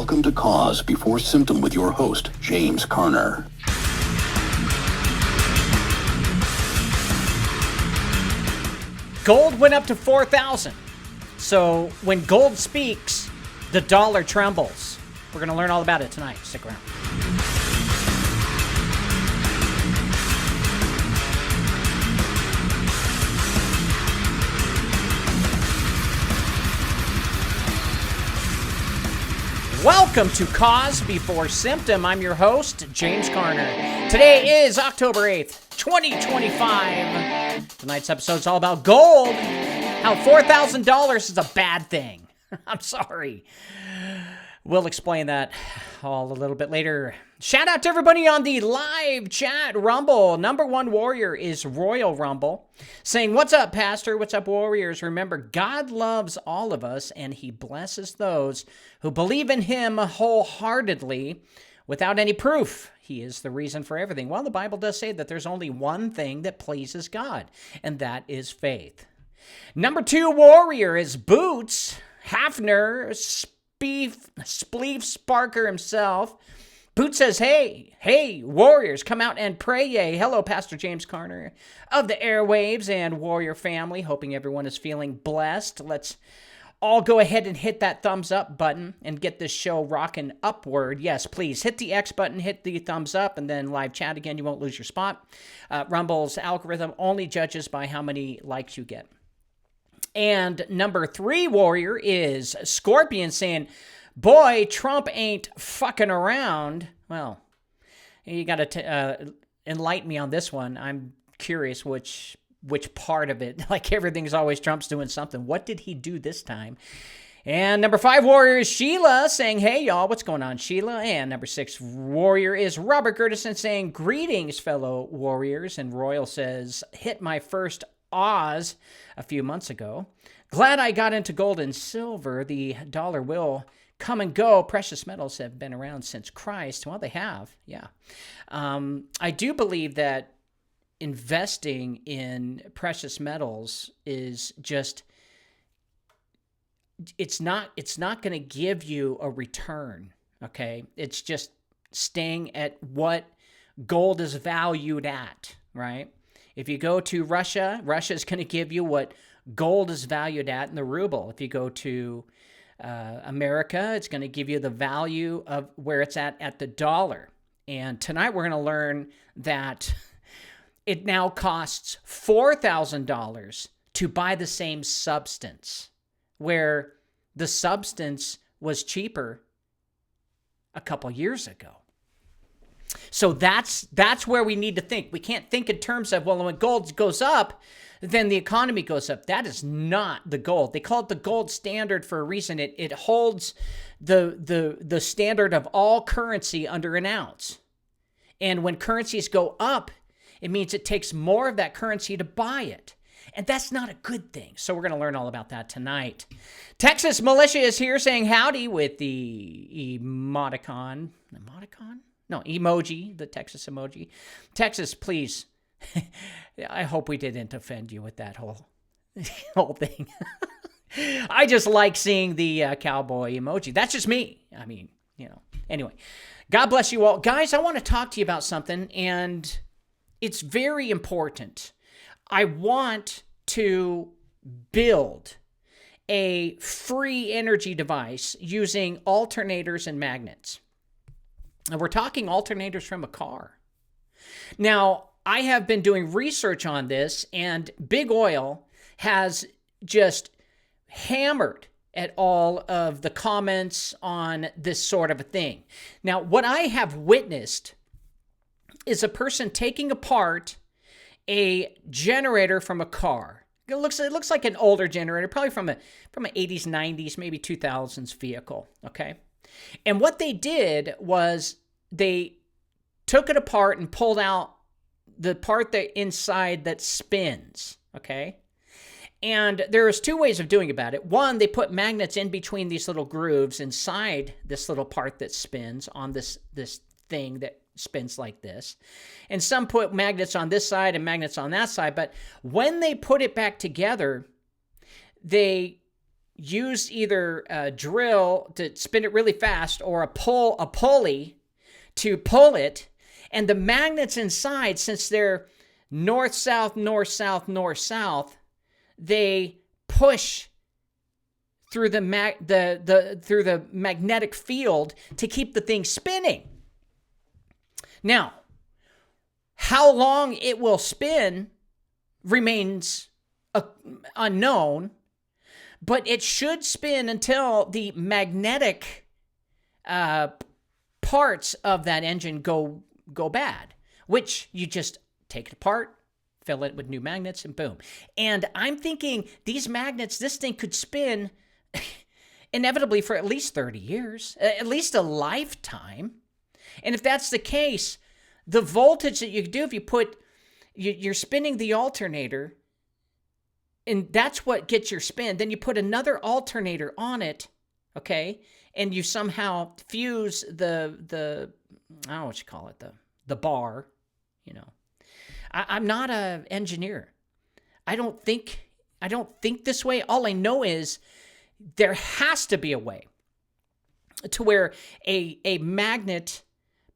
Welcome to Cause Before Symptom with your host, James Carner. Gold went up to 4,000. So when gold speaks, the dollar trembles. We're going to learn all about it tonight. Stick around. Welcome to Cause Before Symptom. I'm your host, James Carner. Today is October 8th, 2025. Tonight's episode is all about gold, how $4,000 is a bad thing. I'm sorry. We'll explain that all a little bit later. Shout out to everybody on the live chat Rumble. Number one warrior is Royal Rumble, saying, "What's up, Pastor? What's up, warriors? Remember, God loves all of us, and he blesses those who believe in him wholeheartedly without any proof. He is the reason for everything." Well, the Bible does say that there's only one thing that pleases God, and that is faith. Number two warrior is Boots Hafner, Spleef Sparker himself. Boots says, hey, warriors, come out and pray ye. Hello, Pastor James Carner of the airwaves and warrior family. Hoping everyone is feeling blessed. Let's all go ahead and hit that thumbs up button and get this show rocking upward. Yes, please hit the X button, hit the thumbs up, and then live chat again. You won't lose your spot. Rumble's algorithm only judges by how many likes you get. And number three warrior is Scorpion, saying, "Boy, Trump ain't fucking around." Well, you got to enlighten me on this one. I'm curious which part of it. Like everything's always Trump's doing something. What did he do this time? And number five warrior is Sheila, saying, "Hey, y'all, what's going on, Sheila?" And number six warrior is Robert Gertison, saying, "Greetings, fellow warriors." And Royal says, "Hit my first Oz a few months ago. Glad I got into gold and silver. The dollar will come and go. Precious metals have been around since Christ." Well, they have, yeah. I do believe that investing in precious metals is just, it's not going to give you a return, okay? It's just staying at what gold is valued at, right? If you go to Russia, Russia's going to give you what gold is valued at in the ruble. If you go to America, it's going to give you the value of where it's at the dollar. And tonight we're going to learn that it now costs $4,000 to buy the same substance, where the substance was cheaper a couple years ago. So that's where we need to think. We can't think in terms of, well, when gold goes up, then the economy goes up. That is not the gold. They call it the gold standard for a reason. It holds the standard of all currency under an ounce. And when currencies go up, it means it takes more of that currency to buy it. And that's not a good thing. So we're going to learn all about that tonight. Texas Militia is here saying howdy with the emoticon. No, emoji, the Texas emoji. Texas, please. I hope we didn't offend you with that whole thing. I just like seeing the cowboy emoji. That's just me. I mean, Anyway, God bless you all. Guys, I want to talk to you about something, and it's very important. I want to build a free energy device using alternators and magnets. And we're talking alternators from a car. Now, I have been doing research on this, and Big Oil has just hammered at all of the comments on this sort of a thing. Now, what I have witnessed is a person taking apart a generator from a car. It looks like an older generator, probably from an 80s, 90s, maybe 2000s vehicle, okay? And what they did was they took it apart and pulled out the part that inside that spins, okay? And there's two ways of doing about it. One, they put magnets in between these little grooves inside this little part that spins on this thing that spins like this. And some put magnets on this side and magnets on that side. But when they put it back together, they use either a drill to spin it really fast or a pulley to pull it. And the magnets inside, since they're north, south, north, south, north, south, they push through through the magnetic field to keep the thing spinning. Now, how long it will spin remains unknown, but it should spin until the magnetic parts of that engine go bad, which you just take it apart, fill it with new magnets, and boom. And I'm thinking these magnets, this thing could spin inevitably for at least 30 years, at least a lifetime. And if that's the case, the voltage that you do, if you put, you're spinning the alternator, and that's what gets your spin. Then you put another alternator on it, okay? And you somehow fuse the I don't know what you call it, the bar, you know. I'm not an engineer. I don't think this way. All I know is there has to be a way to where a magnet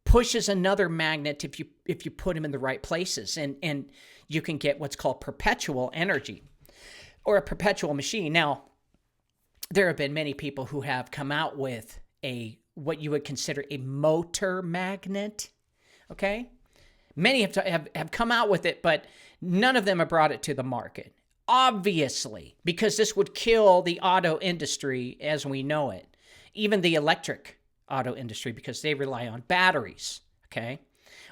pushes another magnet if you put them in the right places, and you can get what's called perpetual energy or a perpetual machine. Now, there have been many people who have come out with what you would consider a motor magnet, okay? Many have come out with it, but none of them have brought it to the market. Obviously, because this would kill the auto industry as we know it, even the electric auto industry, because they rely on batteries, okay,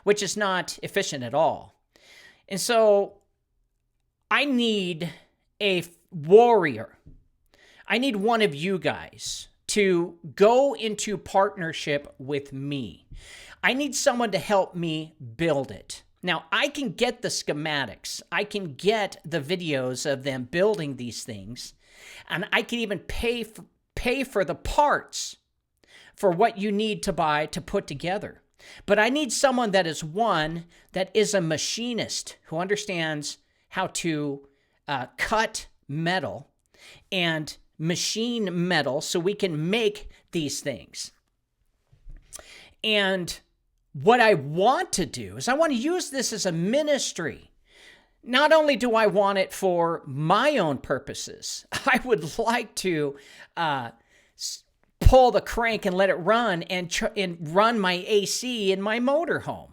which is not efficient at all. And so I need a warrior. I need one of you guys to go into partnership with me. I need someone to help me build it. Now, I can get the schematics. I can get the videos of them building these things, and I can even pay for the parts for what you need to buy to put together. But I need someone that is a machinist who understands how to cut metal and machine metal so we can make these things. And what I want to do is I want to use this as a ministry. Not only do I want it for my own purposes, I would like to pull the crank and let it run and run my AC in my motorhome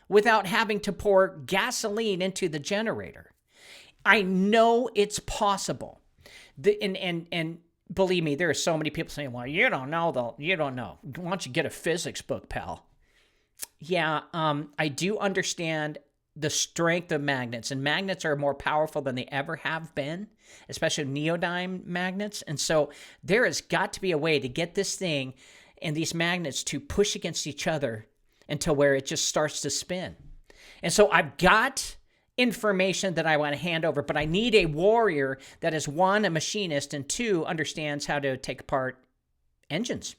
without having to pour gasoline into the generator. I know it's possible. And believe me, there are so many people saying, well, you don't know, though. You don't know. Why don't you get a physics book, pal? Yeah, I do understand the strength of magnets, and magnets are more powerful than they ever have been, especially neodymium magnets. And so there has got to be a way to get this thing and these magnets to push against each other until where it just starts to spin. And so I've got information that I want to hand over, but I need a warrior that is, one, a machinist, and two, understands how to take apart engines,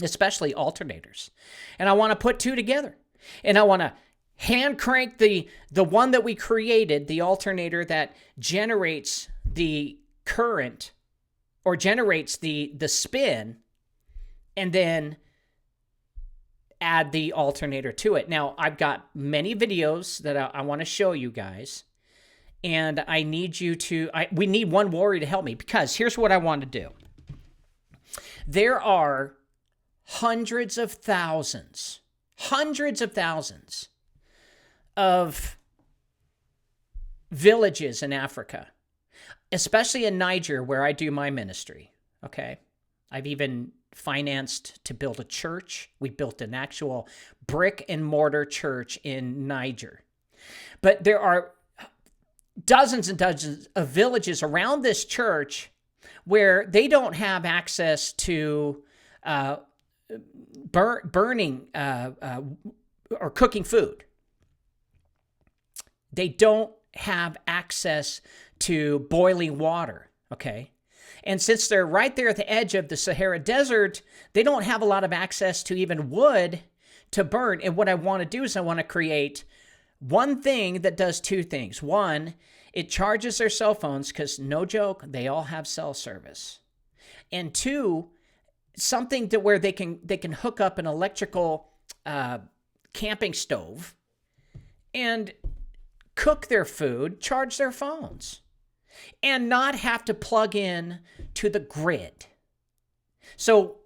especially alternators. And I want to put two together. And I want to hand crank the one that we created, the alternator that generates the current or generates the spin, and then add the alternator to it. Now, I've got many videos that I want to show you guys, and I need you to, we need one warrior to help me, because here's what I want to do. There are hundreds of thousands of villages in Africa, especially in Niger, where I do my ministry, okay? I've even financed to build a church. We built an actual brick and mortar church in Niger. But there are dozens and dozens of villages around this church where they don't have access to burning or cooking food. They don't have access to boiling water, okay? And since they're right there at the edge of the Sahara Desert, they don't have a lot of access to even wood to burn. And what I want to do is I want to create one thing that does two things. One, it charges their cell phones, because no joke, they all have cell service. and two, something to where they can hook up an electrical camping stove and cook their food, charge their phones, and not have to plug in to the grid. So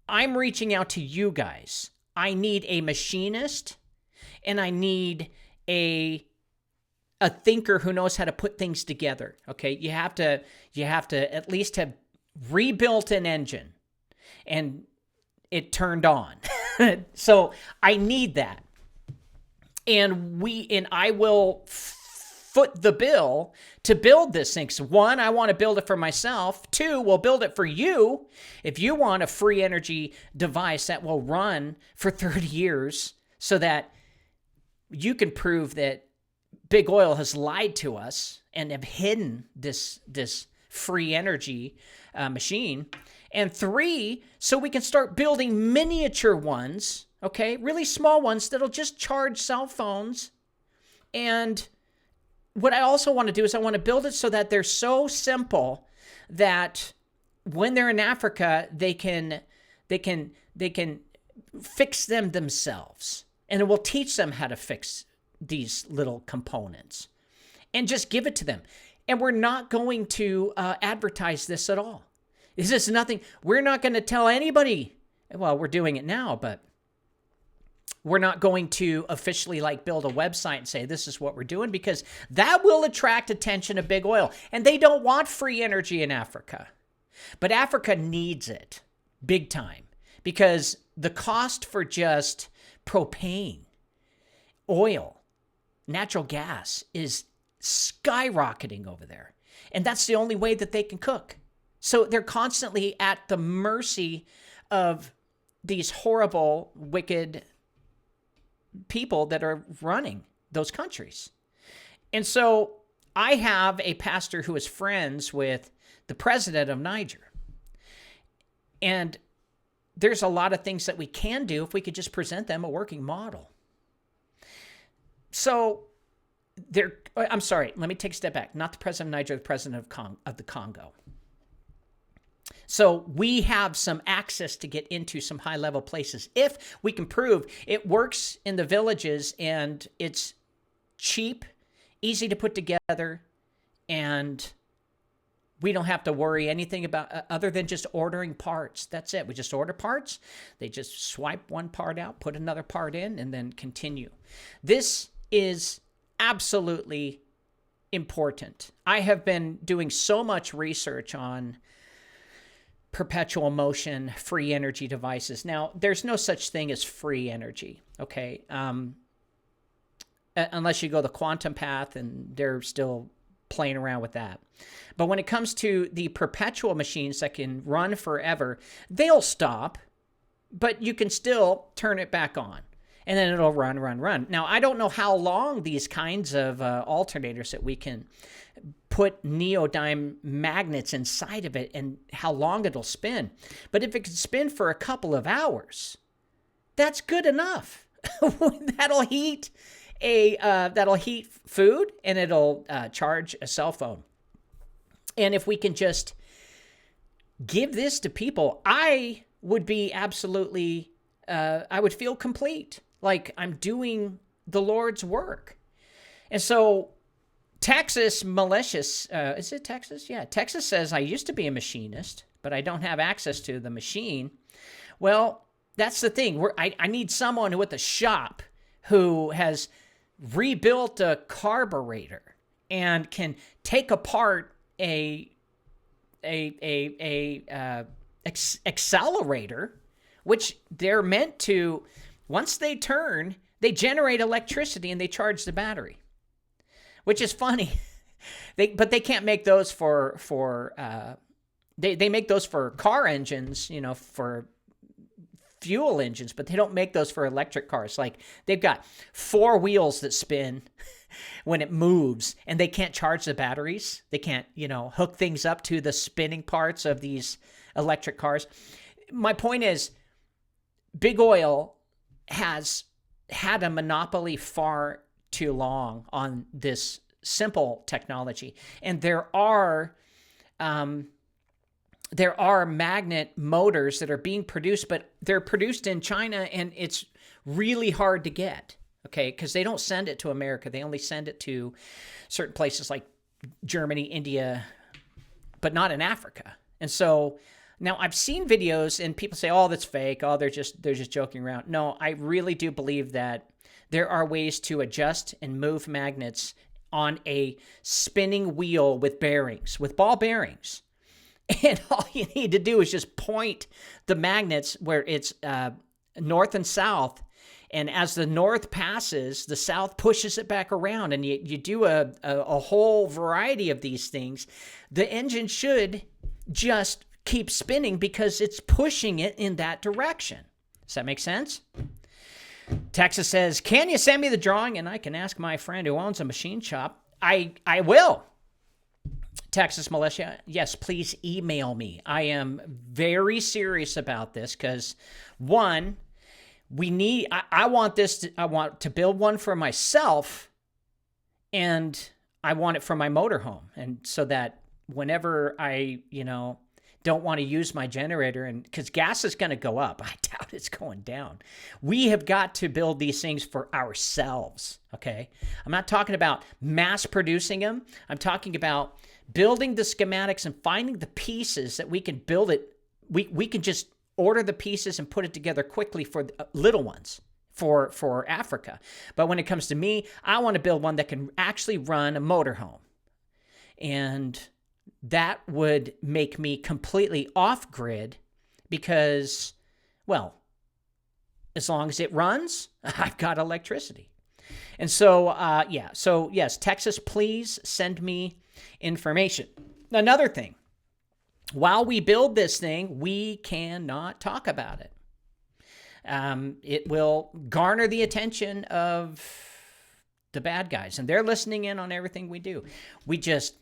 I'm reaching out to you guys. I need a machinist, and I need a thinker who knows how to put things together. Okay, you have to at least have rebuilt an engine and it turned on. So I need that. And I will foot the bill to build this thing. So one, I want to build it for myself. Two, we'll build it for you. If you want a free energy device that will run for 30 years so that you can prove that Big Oil has lied to us and have hidden this free energy machine. And three, so we can start building miniature ones, okay, really small ones that'll just charge cell phones. And what I also want to do is I want to build it so that they're so simple that when they're in Africa, they can fix them themselves. And it will teach them how to fix these little components and just give it to them. And we're not going to advertise this at all. This is nothing. We're not going to tell anybody. Well, we're doing it now, but we're not going to officially build a website and say this is what we're doing, because that will attract attention to Big Oil. And they don't want free energy in Africa. But Africa needs it big time, because the cost for just propane, oil, natural gas is skyrocketing over there. And that's the only way that they can cook. So they're constantly at the mercy of these horrible, wicked people that are running those countries. And so I have a pastor who is friends with the president of Niger. And there's a lot of things that we can do if we could just present them a working model. So I'm sorry, let me take a step back. Not the president of Niger, the president of the Congo. So we have some access to get into some high-level places. If we can prove it works in the villages and it's cheap, easy to put together, and we don't have to worry anything about other than just ordering parts. That's it. We just order parts. They just swipe one part out, put another part in, and then continue. This is absolutely important. I have been doing so much research on perpetual motion, free energy devices. Now, there's no such thing as free energy, okay? Unless you go the quantum path, and they're still playing around with that. But when it comes to the perpetual machines that can run forever, they'll stop, but you can still turn it back on. And then it'll run. Now, I don't know how long these kinds of alternators that we can put neodyme magnets inside of it and how long it'll spin. But if it can spin for a couple of hours, that's good enough. That'll heat food, and it'll charge a cell phone. And if we can just give this to people, I would be absolutely, I would feel complete. Like I'm doing the Lord's work. And so Texas malicious, is it Texas? Yeah, Texas says I used to be a machinist, but I don't have access to the machine. Well, that's the thing. I need someone with a shop who has rebuilt a carburetor and can take apart a accelerator, which they're meant to. Once they turn, they generate electricity and they charge the battery, which is funny. But they can't make those for they make those for car engines, for fuel engines, but they don't make those for electric cars. Like they've got 4 wheels that spin when it moves, and they can't charge the batteries. They can't, hook things up to the spinning parts of these electric cars. My point is, Big Oil has had a monopoly far too long on this simple technology. And there are there are magnet motors that are being produced, but they're produced in China, and it's really hard to get, okay? Because they don't send it to America. They only send it to certain places like Germany, India, but not in Africa. And so now I've seen videos and people say, oh, that's fake. Oh, they're just joking around. No, I really do believe that there are ways to adjust and move magnets on a spinning wheel with bearings, with ball bearings. And all you need to do is just point the magnets where it's north and south. And as the north passes, the south pushes it back around. And you do a whole variety of these things. The engine should just keep spinning because it's pushing it in that direction. Does that make sense? Texas says, can you send me the drawing and I can ask my friend who owns a machine shop? I will. Texas Militia, yes, please email me. I am very serious about this because, one, I want to build one for myself, and I want it for my motorhome. And so that whenever I, don't want to use my generator, and because gas is going to go up, I doubt it's going down. We have got to build these things for ourselves, okay? I'm not talking about mass producing them. I'm talking about building the schematics and finding the pieces that we can build it. We can just order the pieces and put it together quickly for little ones for Africa. But when it comes to me, I want to build one that can actually run a motorhome. And that would make me completely off grid because, well, as long as it runs, I've got electricity. And so, so yes, Texas, please send me information. Another thing, while we build this thing, we cannot talk about it. It will garner the attention of the bad guys, and they're listening in on everything we do. We just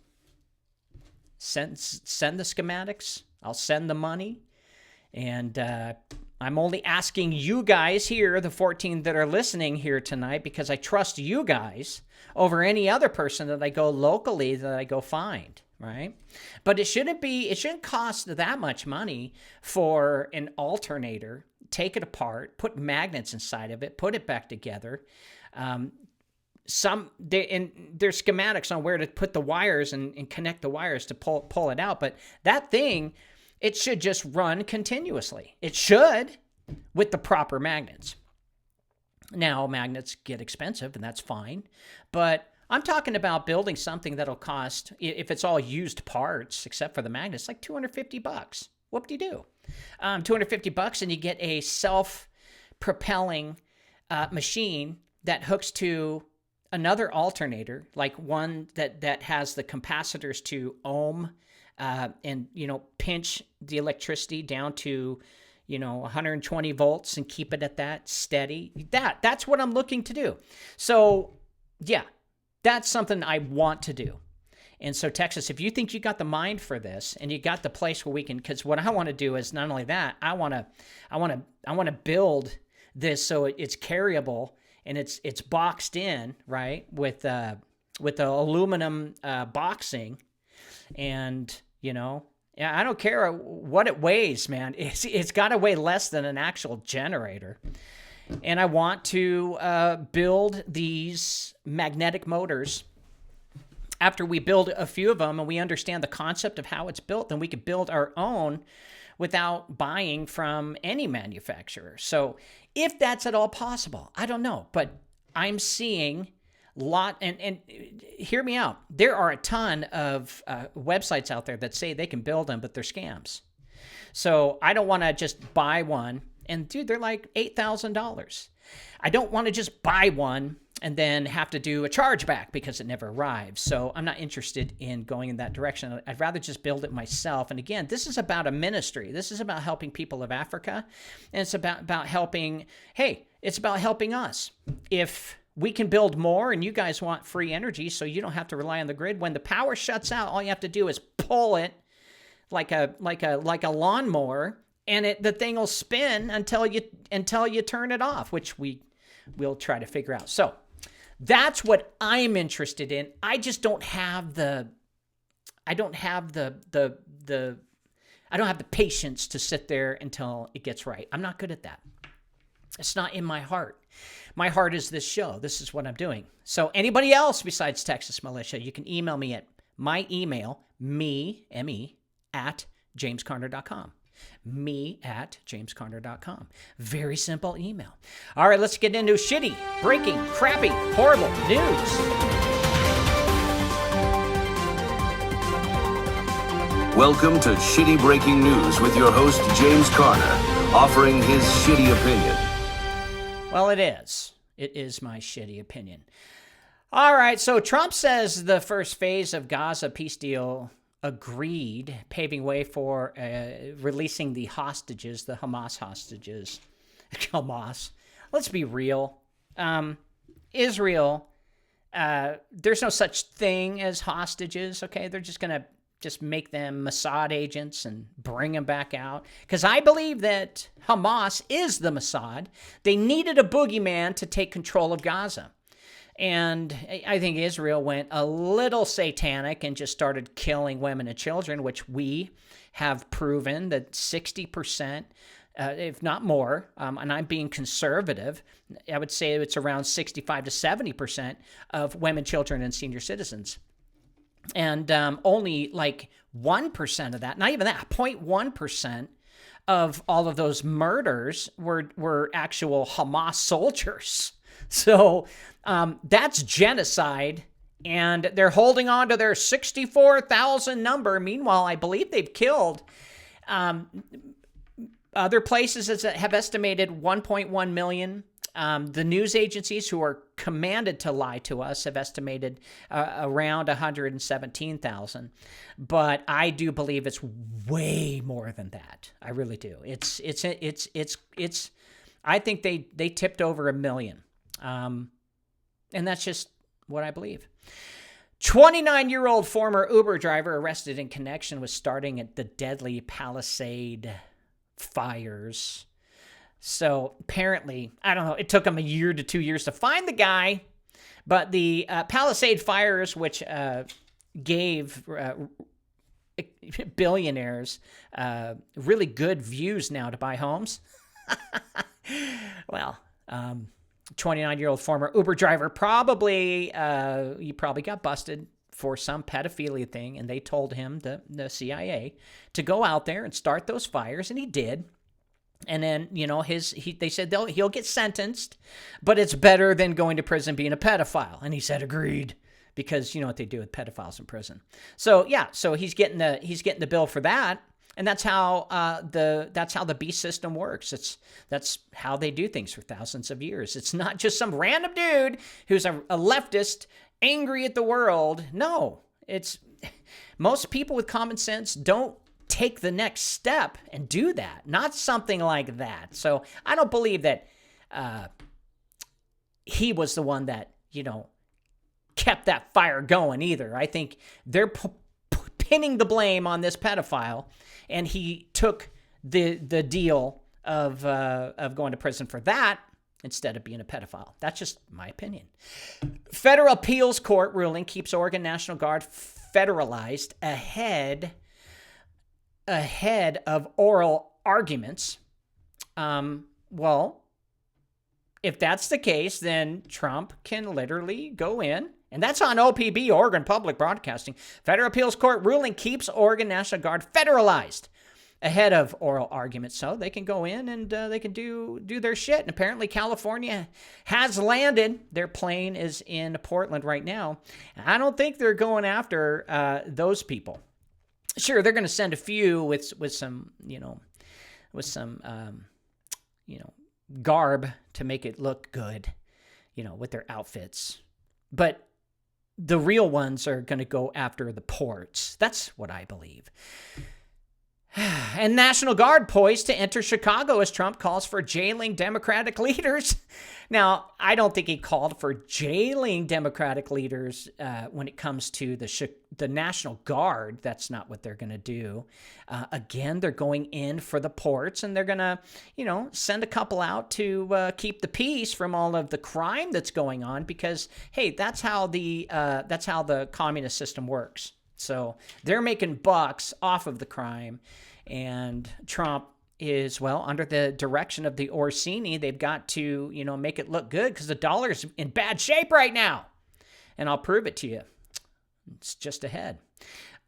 send the schematics. I'll send the money, and I'm only asking you guys here, the 14 that are listening here tonight, because I trust you guys over any other person that I go locally that I go find, right? But it shouldn't cost that much money for an alternator. Take it apart, put magnets inside of it, put it back together. There's schematics on where to put the wires and connect the wires to pull it out. But that thing, it should just run continuously. It should, with the proper magnets. Now, magnets get expensive, and that's fine. But I'm talking about building something that'll cost, if it's all used parts, except for the magnets, like $250. Whoop-de-doo. $250, and you get a self-propelling machine that hooks to another alternator, like one that has the capacitors to ohm and pinch the electricity down to 120 volts and keep it at that steady. That's what I'm looking to do. So yeah, that's something I want to do. And so Texas, if you think you got the mind for this and you got the place where we can, because what I want to do is not only that, I want to build this so it's carryable and it's boxed in, right, with the aluminum boxing, and I don't care what it weighs, man. It's got to weigh less than an actual generator. And I want to build these magnetic motors. After we build a few of them and we understand the concept of how it's built, then we could build our own without buying from any manufacturer. So if that's at all possible, I don't know, but I'm seeing and hear me out. There are a ton of websites out there that say they can build them, but they're scams. So I don't want to just buy one. And dude, they're like $8,000. I don't want to just buy one and then have to do a chargeback because it never arrives. So I'm not interested in going in that direction. I'd rather just build it myself. And again, this is about a ministry. This is about helping people of Africa. And it's about helping, it's about helping us. If we can build more and you guys want free energy so you don't have to rely on the grid, when the power shuts out, all you have to do is pull it like a lawnmower, and the thing will spin until you turn it off, which we'll try to figure out. So that's what I'm interested in. I just don't have I don't have the patience to sit there until it gets right. I'm not good at that. It's not in my heart. My heart is this show. This is what I'm doing. So anybody else besides Texas Militia, you can email me at my email, me, at jamescarner.com. me@jamescarner.com. Very simple email. All right, let's get into shitty, breaking, crappy, horrible news. Welcome to Shitty Breaking News with your host, James Carner, offering his shitty opinion. Well, it is. It is my shitty opinion. All right, so Trump says the first phase of Gaza peace deal agreed, paving way for releasing the hostages, the Hamas hostages. Hamas. Let's be real. Israel, there's no such thing as hostages, okay? They're just going to make them Mossad agents and bring them back out. Because I believe that Hamas is the Mossad. They needed a boogeyman to take control of Gaza. And I think Israel went a little satanic and just started killing women and children, which we have proven that 60%, if not more, and I'm being conservative, I would say it's around 65 to 70% of women, children, and senior citizens. And only like 1% of that, not even that, 0.1% of all of those murders were actual Hamas soldiers. So that's genocide, and they're holding on to their 64,000 number. Meanwhile, I believe they've killed other places have estimated 1.1 million. The news agencies who are commanded to lie to us have estimated around 117,000. But I do believe it's way more than that. I really do. It's I think they tipped over 1 million. And that's just what I believe. 29-year-old former Uber driver arrested in connection with starting at the deadly Palisade fires. So apparently, I don't know, it took them 1 year to 2 years to find the guy, but the Palisade fires, which gave billionaires really good views now to buy homes. Well, 29-year-old former Uber driver probably got busted for some pedophilia thing, and they told him, the CIA, to go out there and start those fires, and he did. And then, they said he'll get sentenced, but it's better than going to prison being a pedophile. And he said, agreed, because you know what they do with pedophiles in prison. So yeah, so he's getting the bill for that. And that's how the beast system works. That's how they do things for thousands of years. It's not just some random dude who's a leftist angry at the world. No, it's most people with common sense don't take the next step and do that. Not something like that. So I don't believe that he was the one that, kept that fire going either. I think they're pinning the blame on this pedophile, and he took the deal of going to prison for that instead of being a pedophile. That's just my opinion. Federal appeals court ruling keeps Oregon National Guard federalized ahead of oral arguments. Well, if that's the case, then Trump can literally go in, and that's on OPB, Oregon Public Broadcasting. Federal appeals court ruling keeps Oregon National Guard federalized ahead of oral arguments, so they can go in and they can do their shit. And apparently California has landed. Their plane is in Portland right now. I don't think they're going after those people. Sure, they're going to send a few with some garb to make it look good, with their outfits. But the real ones are going to go after the ports. That's what I believe. And National Guard poised to enter Chicago as Trump calls for jailing Democratic leaders. Now, I don't think he called for jailing Democratic leaders when it comes to the National Guard. That's not what they're going to do. Again, they're going in for the ports, and they're going to, send a couple out to keep the peace from all of the crime that's going on. Because hey, that's how the communist system works. So they're making bucks off of the crime, And Trump is, well, under the direction of the Orsini, they've got to, make it look good because the dollar's in bad shape right now. And I'll prove it to you. It's just ahead.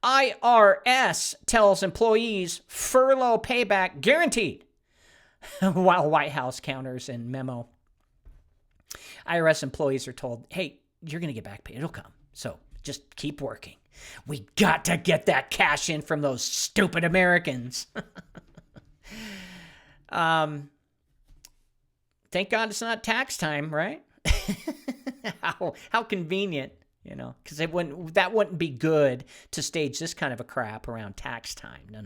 IRS tells employees furlough payback guaranteed, while White House counters in memo. IRS employees are told, hey, you're going to get back pay. It'll come. So just keep working. We got to get that cash in from those stupid Americans. Thank God it's not tax time, right? How convenient. Because that wouldn't be good to stage this kind of a crap around tax time. No.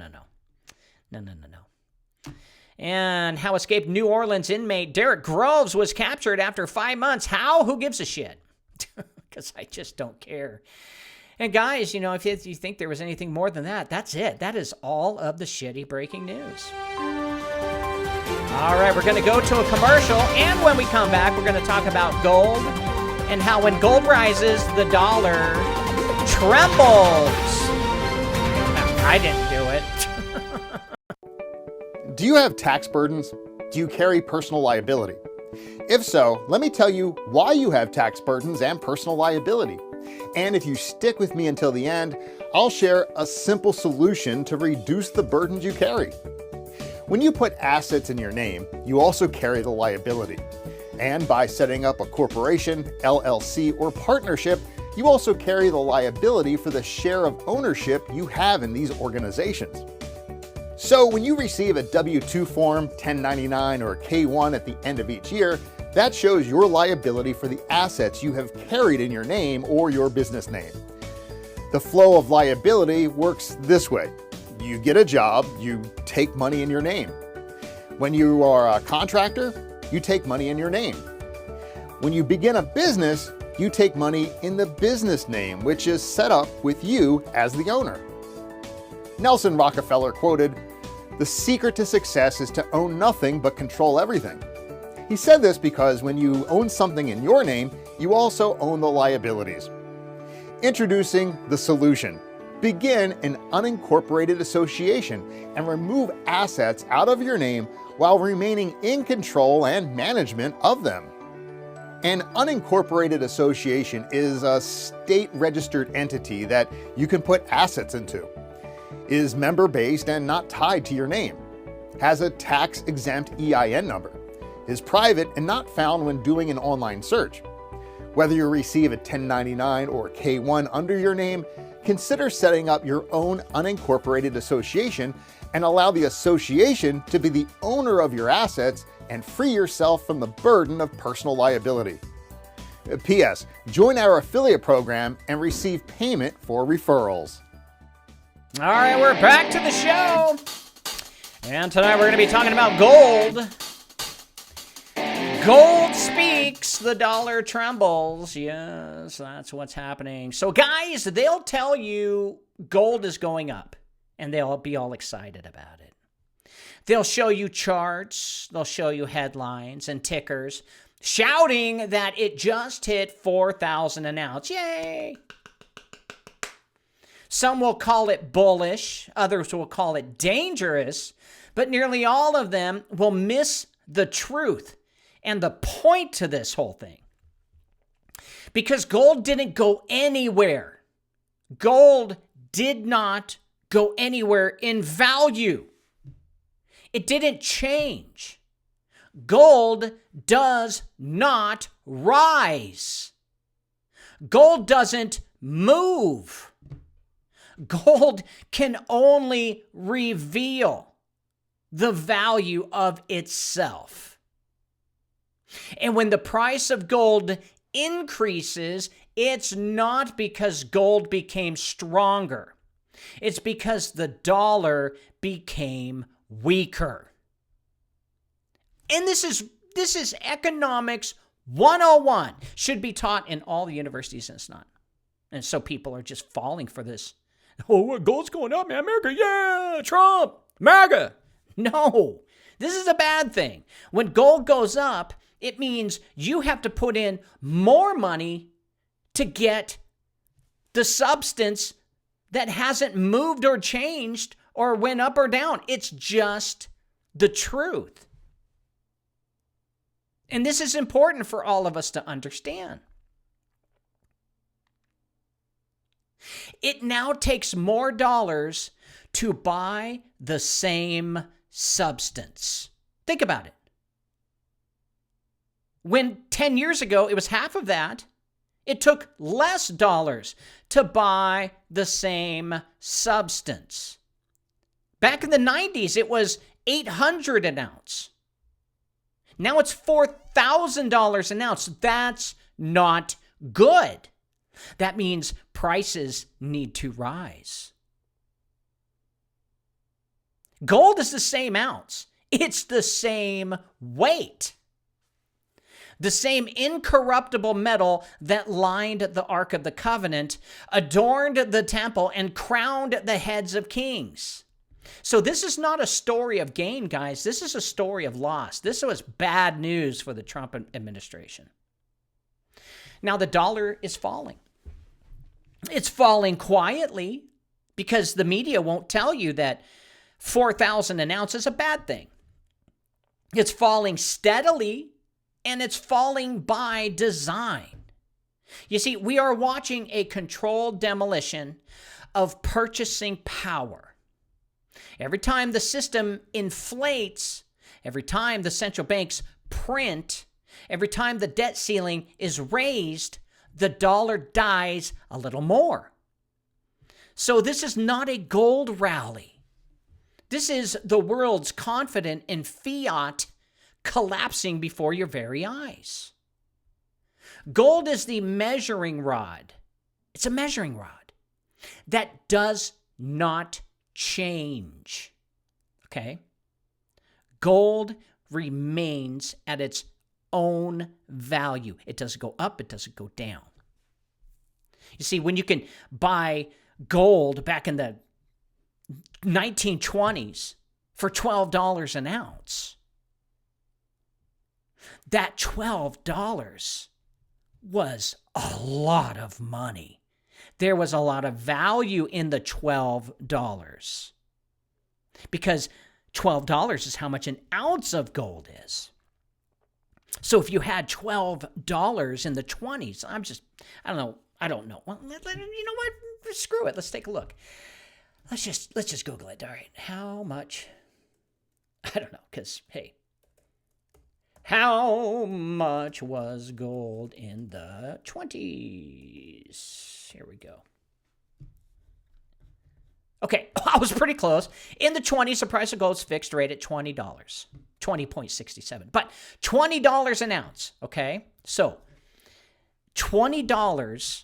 And how escaped New Orleans inmate Derek Groves was captured after 5 months. How? Who gives a shit? Because I just don't care. And guys, if you think there was anything more than that, that's it. That is all of the shitty breaking news. All right, we're going to go to a commercial. And when we come back, we're going to talk about gold. And how when gold rises, the dollar trembles. I didn't do it. Do you have tax burdens? Do you carry personal liability? If so, let me tell you why you have tax burdens and personal liability. And if you stick with me until the end, I'll share a simple solution to reduce the burdens you carry. When you put assets in your name, you also carry the liability. And by setting up a corporation, LLC, or partnership, you also carry the liability for the share of ownership you have in these organizations. So when you receive a W-2 form, 1099, or K-1 at the end of each year, that shows your liability for the assets you have carried in your name or your business name. The flow of liability works this way. You get a job, you take money in your name. When you are a contractor, you take money in your name. When you begin a business, you take money in the business name, which is set up with you as the owner. Nelson Rockefeller quoted, "The secret to success is to own nothing but control everything." He said this because when you own something in your name, you also own the liabilities. Introducing the solution. Begin an unincorporated association and remove assets out of your name while remaining in control and management of them. An unincorporated association is a state-registered entity that you can put assets into, is member-based and not tied to your name, has a tax-exempt EIN number, is private and not found when doing an online search. Whether you receive a 1099 or K-1 under your name, consider setting up your own unincorporated association and allow the association to be the owner of your assets and free yourself from the burden of personal liability. P.S. Join our affiliate program and receive payment for referrals. All right, we're back to the show. And tonight we're going to be talking about gold. Gold speaks, the dollar trembles. Yes, that's what's happening. So guys, they'll tell you gold is going up. And they'll be all excited about it. They'll show you charts, they'll show you headlines and tickers, shouting that it just hit 4,000 an ounce. Yay! Some will call it bullish, others will call it dangerous, but nearly all of them will miss the truth and the point to this whole thing. Because gold didn't go anywhere. Gold did not go anywhere in value. It didn't change. Gold does not rise. Gold doesn't move. Gold can only reveal the value of itself. And when the price of gold increases, it's not because gold became stronger. It's because the dollar became weaker. And this is economics 101. Should be taught in all the universities, and it's not. And so people are just falling for this. Oh, gold's going up, man. America, yeah, Trump, MAGA. No, this is a bad thing. When gold goes up, it means you have to put in more money to get the substance that hasn't moved or changed or went up or down. It's just the truth. And this is important for all of us to understand. It now takes more dollars to buy the same substance. Think about it. When 10 years ago it was half of that, it took less dollars to buy the same substance. Back in the 90s, it was $800 an ounce. Now it's $4,000 an ounce. That's not good. That means prices need to rise. Gold is the same ounce. It's the same weight. The same incorruptible metal that lined the Ark of the Covenant, adorned the temple, and crowned the heads of kings. So this is not a story of gain, guys. This is a story of loss. This was bad news for the Trump administration. Now the dollar is falling. It's falling quietly because the media won't tell you that 4,000 an ounce is a bad thing. It's falling steadily, and it's falling by design. You see, we are watching a controlled demolition of purchasing power. Every time the system inflates, every time the central banks print, every time the debt ceiling is raised, the dollar dies a little more. So this is not a gold rally. This is the world's confidence in fiat collapsing before your very eyes. Gold is the measuring rod. It's a measuring rod that does not change. Okay? Gold remains at its own value. It doesn't go up, it doesn't go down. You see, when you can buy gold back in the 1920s for $12 an ounce, that $12 was a lot of money. There was a lot of value in the $12 because $12 is how much an ounce of gold is. So if you had $12 in the 20s, I don't know. Well, you know what? Screw it. Let's take a look. Let's just Google it. All right. How much? I don't know, because, hey, how much was gold in the 20s? Here we go. Okay, I was pretty close. In the 20s, the price of gold is fixed rate at $20, 20.67. But $20 an ounce, okay? So $20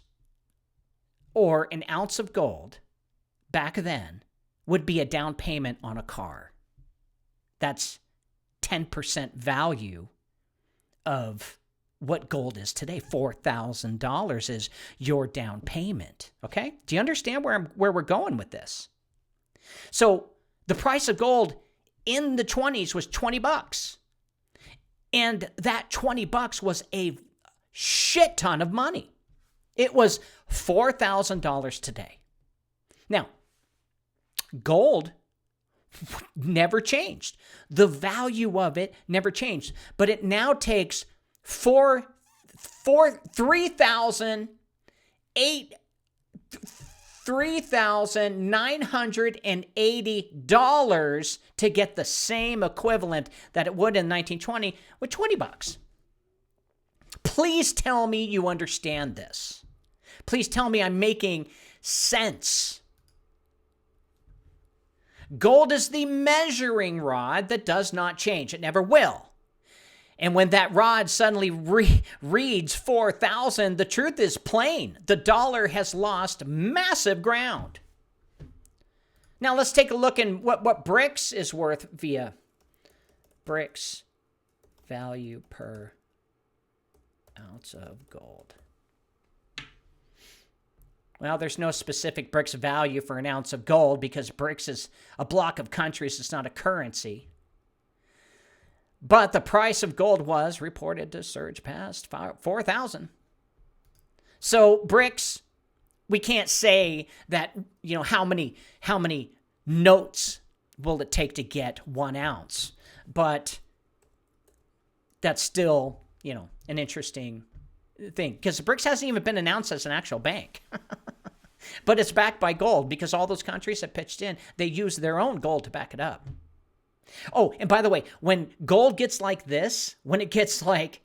or an ounce of gold back then would be a down payment on a car. That's 10% value of what gold is today. $4,000 is your down payment. Okay? Do you understand where we're going with this? So the price of gold in the 20s was $20. And that $20 was a shit ton of money. It was $4,000 today. Now, gold never changed. The value of it never changed. But it now takes $3,980 to get the same equivalent that it would in 1920 with $20. Please tell me you understand this. Please tell me I'm making sense. Gold is the measuring rod that does not change. It never will. And when that rod suddenly reads 4,000, the truth is plain. The dollar has lost massive ground. Now let's take a look in what BRICS is worth via BRICS value per ounce of gold. Well, there's no specific BRICS value for an ounce of gold because BRICS is a block of countries. It's not a currency. But the price of gold was reported to surge past 4,000. So BRICS, we can't say that, how many notes will it take to get 1 ounce? But that's still, an interesting thing, because the BRICS hasn't even been announced as an actual bank. But it's backed by gold because all those countries that pitched in, they use their own gold to back it up. Oh, and by the way, when gold gets like this, when it gets like,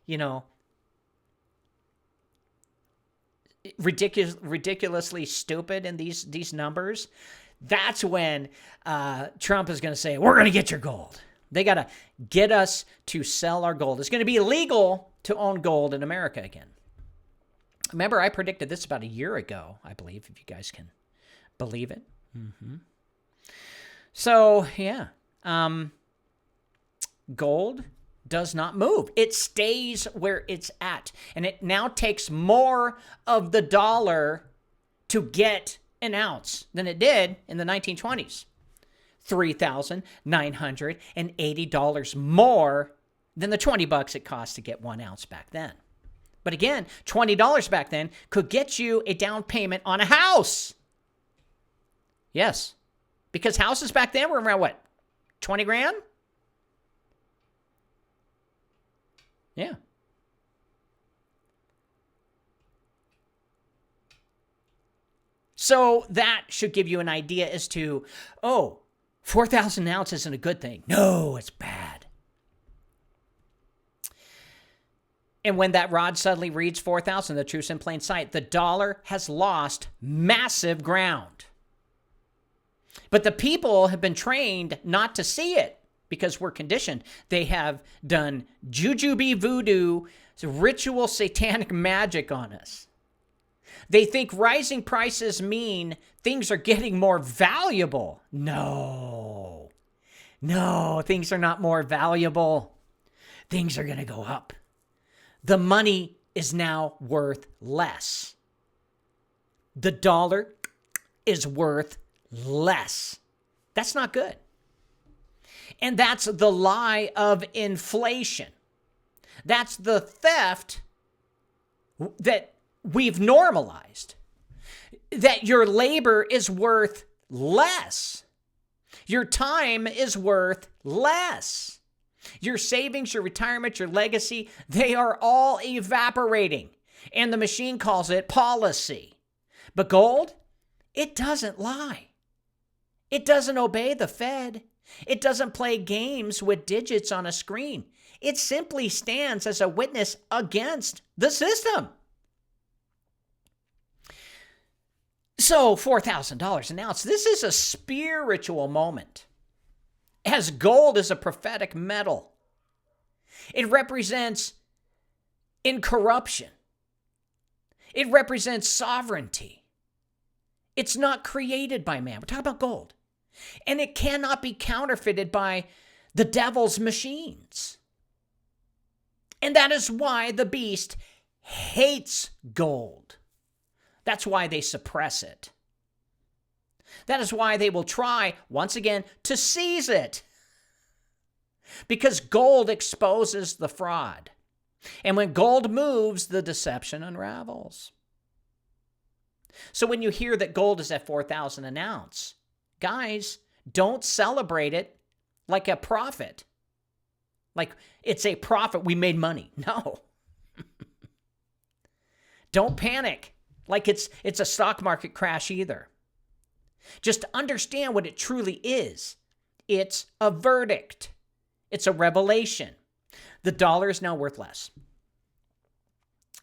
ridiculously stupid in these numbers, that's when Trump is going to say, we're going to get your gold. They got to get us to sell our gold. It's going to be illegal to own gold in America again. Remember, I predicted this about a year ago, I believe, if you guys can believe it. So, yeah. Gold does not move. It stays where it's at. And it now takes more of the dollar to get an ounce than it did in the 1920s. $3,980 more than the $20 it cost to get 1 ounce back then. But again, $20 back then could get you a down payment on a house. Yes. Because houses back then were around what? 20 grand? Yeah. So that should give you an idea as to, 4,000 ounces isn't a good thing. No, it's bad. And when that rod suddenly reads 4,000, the truth's in plain sight, the dollar has lost massive ground. But the people have been trained not to see it because we're conditioned. They have done jujube voodoo, ritual satanic magic on us. They think rising prices mean things are getting more valuable. No, things are not more valuable. Things are going to go up. The money is now worth less. The dollar is worth less. That's not good. And that's the lie of inflation. That's the theft that we've normalized. That your labor is worth less. Your time is worth less. Your savings, your retirement, your legacy, they are all evaporating. And the machine calls it policy. But gold, it doesn't lie. It doesn't obey the Fed. It doesn't play games with digits on a screen. It simply stands as a witness against the system. So $4,000 an ounce, this is a spiritual moment. As gold is a prophetic metal. It represents incorruption. It represents sovereignty. It's not created by man. We're talking about gold. And it cannot be counterfeited by the devil's machines. And that is why the beast hates gold. That's why they suppress it. That is why they will try, once again, to seize it. Because gold exposes the fraud. And when gold moves, the deception unravels. So when you hear that gold is at 4,000 an ounce, guys, don't celebrate it like a profit. Like it's a profit, we made money. No. Don't panic like it's a stock market crash either. Just understand what it truly is. It's a verdict. It's a revelation. The dollar is now worth less.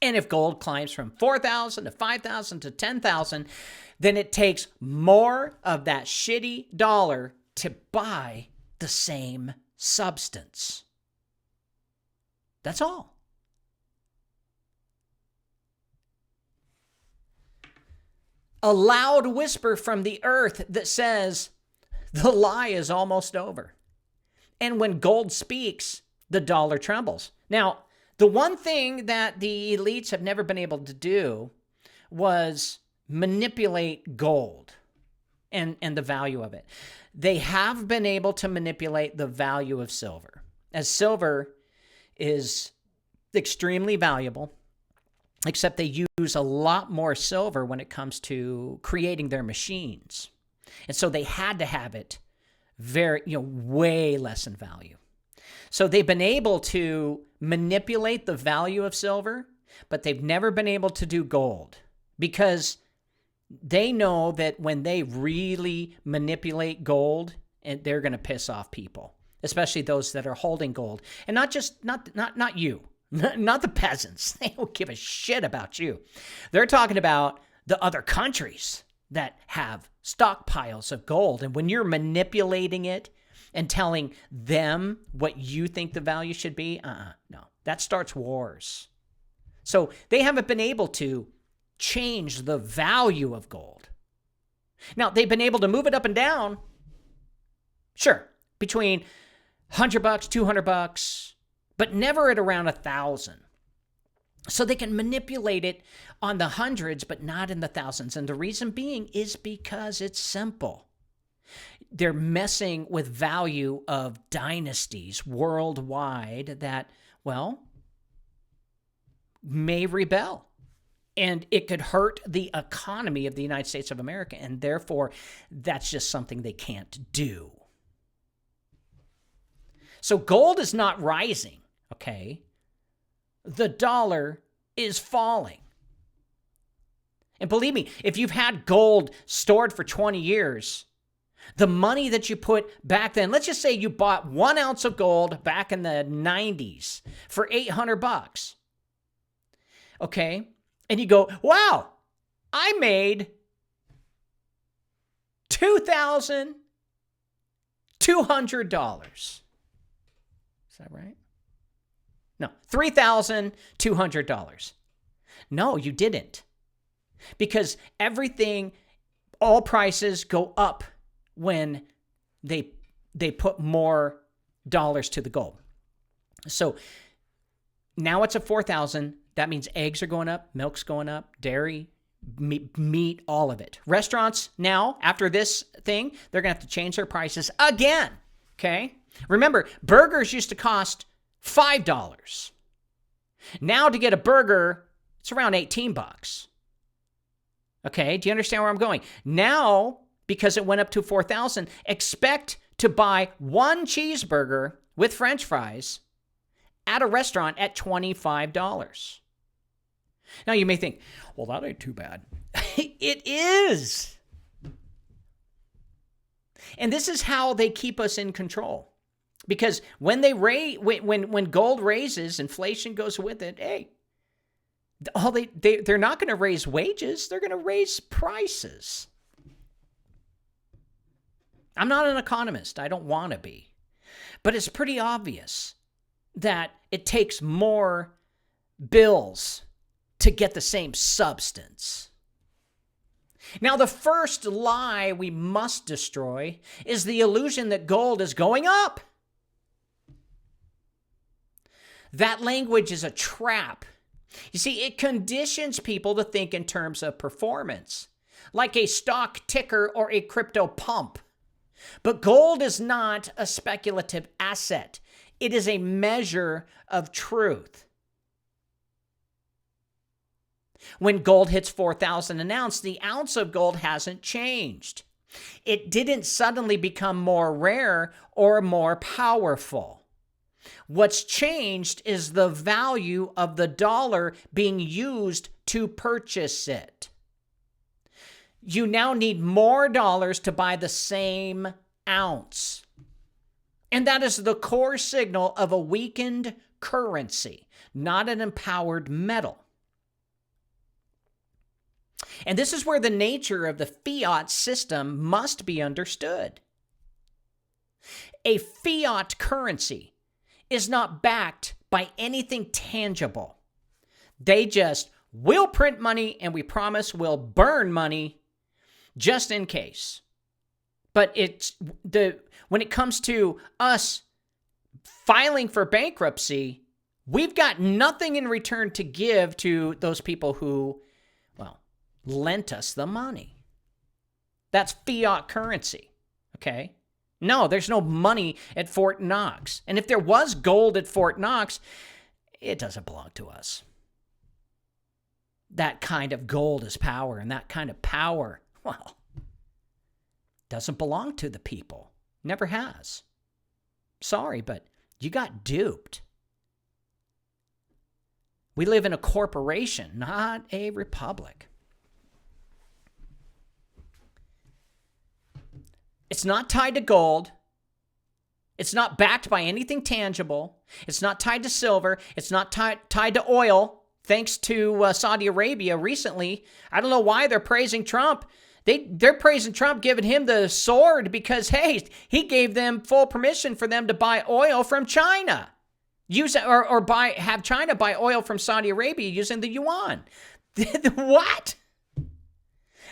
And if gold climbs from 4,000 to 5,000 to 10,000, then it takes more of that shitty dollar to buy the same substance. That's all. A loud whisper from the earth that says, the lie is almost over. And when gold speaks, the dollar trembles. Now, the one thing that the elites have never been able to do was manipulate gold and the value of it. They have been able to manipulate the value of silver, as silver is extremely valuable, except they use a lot more silver when it comes to creating their machines. And so they had to have it way less in value. So they've been able to manipulate the value of silver, but they've never been able to do gold because they know that when they really manipulate gold, they're going to piss off people, especially those that are holding gold. And not you, not the peasants. They don't give a shit about you. They're talking about the other countries that have stockpiles of gold. And when you're manipulating it and telling them what you think the value should be, no, that starts wars. So they haven't been able to change the value of gold. Now, they've been able to move it up and down, sure, between $100, $200, but never at around 1,000. So they can manipulate it on the hundreds, but not in the thousands. And the reason being is because it's simple. They're messing with value of dynasties worldwide that, may rebel. And it could hurt the economy of the United States of America. And therefore, that's just something they can't do. So gold is not rising, okay? The dollar is falling. And believe me, if you've had gold stored for 20 years, the money that you put back then, let's just say you bought 1 ounce of gold back in the 90s for $800. Okay? And you go, wow, I made $2,200. Is that right? No, $3,200. No, you didn't. Because all prices go up when they put more dollars to the gold. So now it's at 4,000. That means eggs are going up, milk's going up, dairy, meat, all of it. Restaurants now, after this thing, they're going to have to change their prices again. Okay? Remember, burgers used to cost $5. Now to get a burger, it's around $18. Okay? Do you understand where I'm going? Now, because it went up to 4,000, expect to buy one cheeseburger with French fries at a restaurant at $25. Now you may think, well, that ain't too bad. It is. And this is how they keep us in control. Because when when gold raises, inflation goes with it. Hey, they're not going to raise wages. They're going to raise prices. I'm not an economist. I don't want to be. But it's pretty obvious that it takes more bills to get the same substance. Now, the first lie we must destroy is the illusion that gold is going up. That language is a trap. You see, it conditions people to think in terms of performance, like a stock ticker or a crypto pump. But gold is not a speculative asset. It is a measure of truth. When gold hits 4,000 an ounce, the ounce of gold hasn't changed. It didn't suddenly become more rare or more powerful. What's changed is the value of the dollar being used to purchase it. You now need more dollars to buy the same ounce. And that is the core signal of a weakened currency, not an empowered metal. And this is where the nature of the fiat system must be understood. A fiat currency is not backed by anything tangible. They just will print money and we promise we'll burn money just in case. But when it comes to us filing for bankruptcy, we've got nothing in return to give to those people who, lent us the money. That's fiat currency, okay? No, there's no money at Fort Knox. And if there was gold at Fort Knox, it doesn't belong to us. That kind of gold is power, and that kind of power, Doesn't belong to the people. Never has. Sorry, but you got duped. We live in a corporation, not a republic. It's not tied to gold. It's not backed by anything tangible. It's not tied to silver. It's not tied to oil. Thanks to Saudi Arabia recently. I don't know why they're praising Trump. They're praising Trump, giving him the sword because, hey, he gave them full permission for them to buy oil from China. Use or have China buy oil from Saudi Arabia using the yuan. What?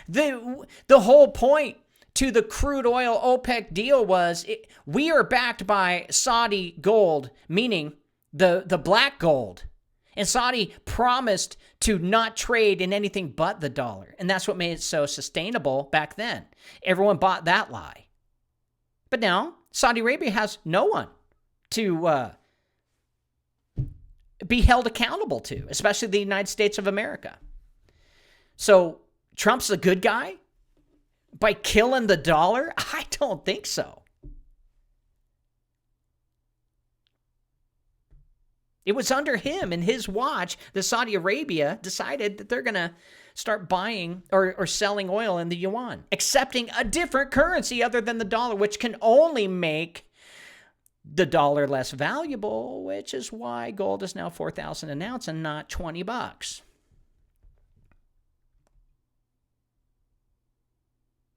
The whole point to the crude oil OPEC deal was we are backed by Saudi gold, meaning the black gold. And Saudi promised to not trade in anything but the dollar. And that's what made it so sustainable back then. Everyone bought that lie. But now Saudi Arabia has no one to be held accountable to, especially the United States of America. So Trump's a good guy by killing the dollar? I don't think so. It was under him and his watch that Saudi Arabia decided that they're going to start buying or selling oil in the yuan, accepting a different currency other than the dollar, which can only make the dollar less valuable, which is why gold is now $4,000 an ounce and not $20.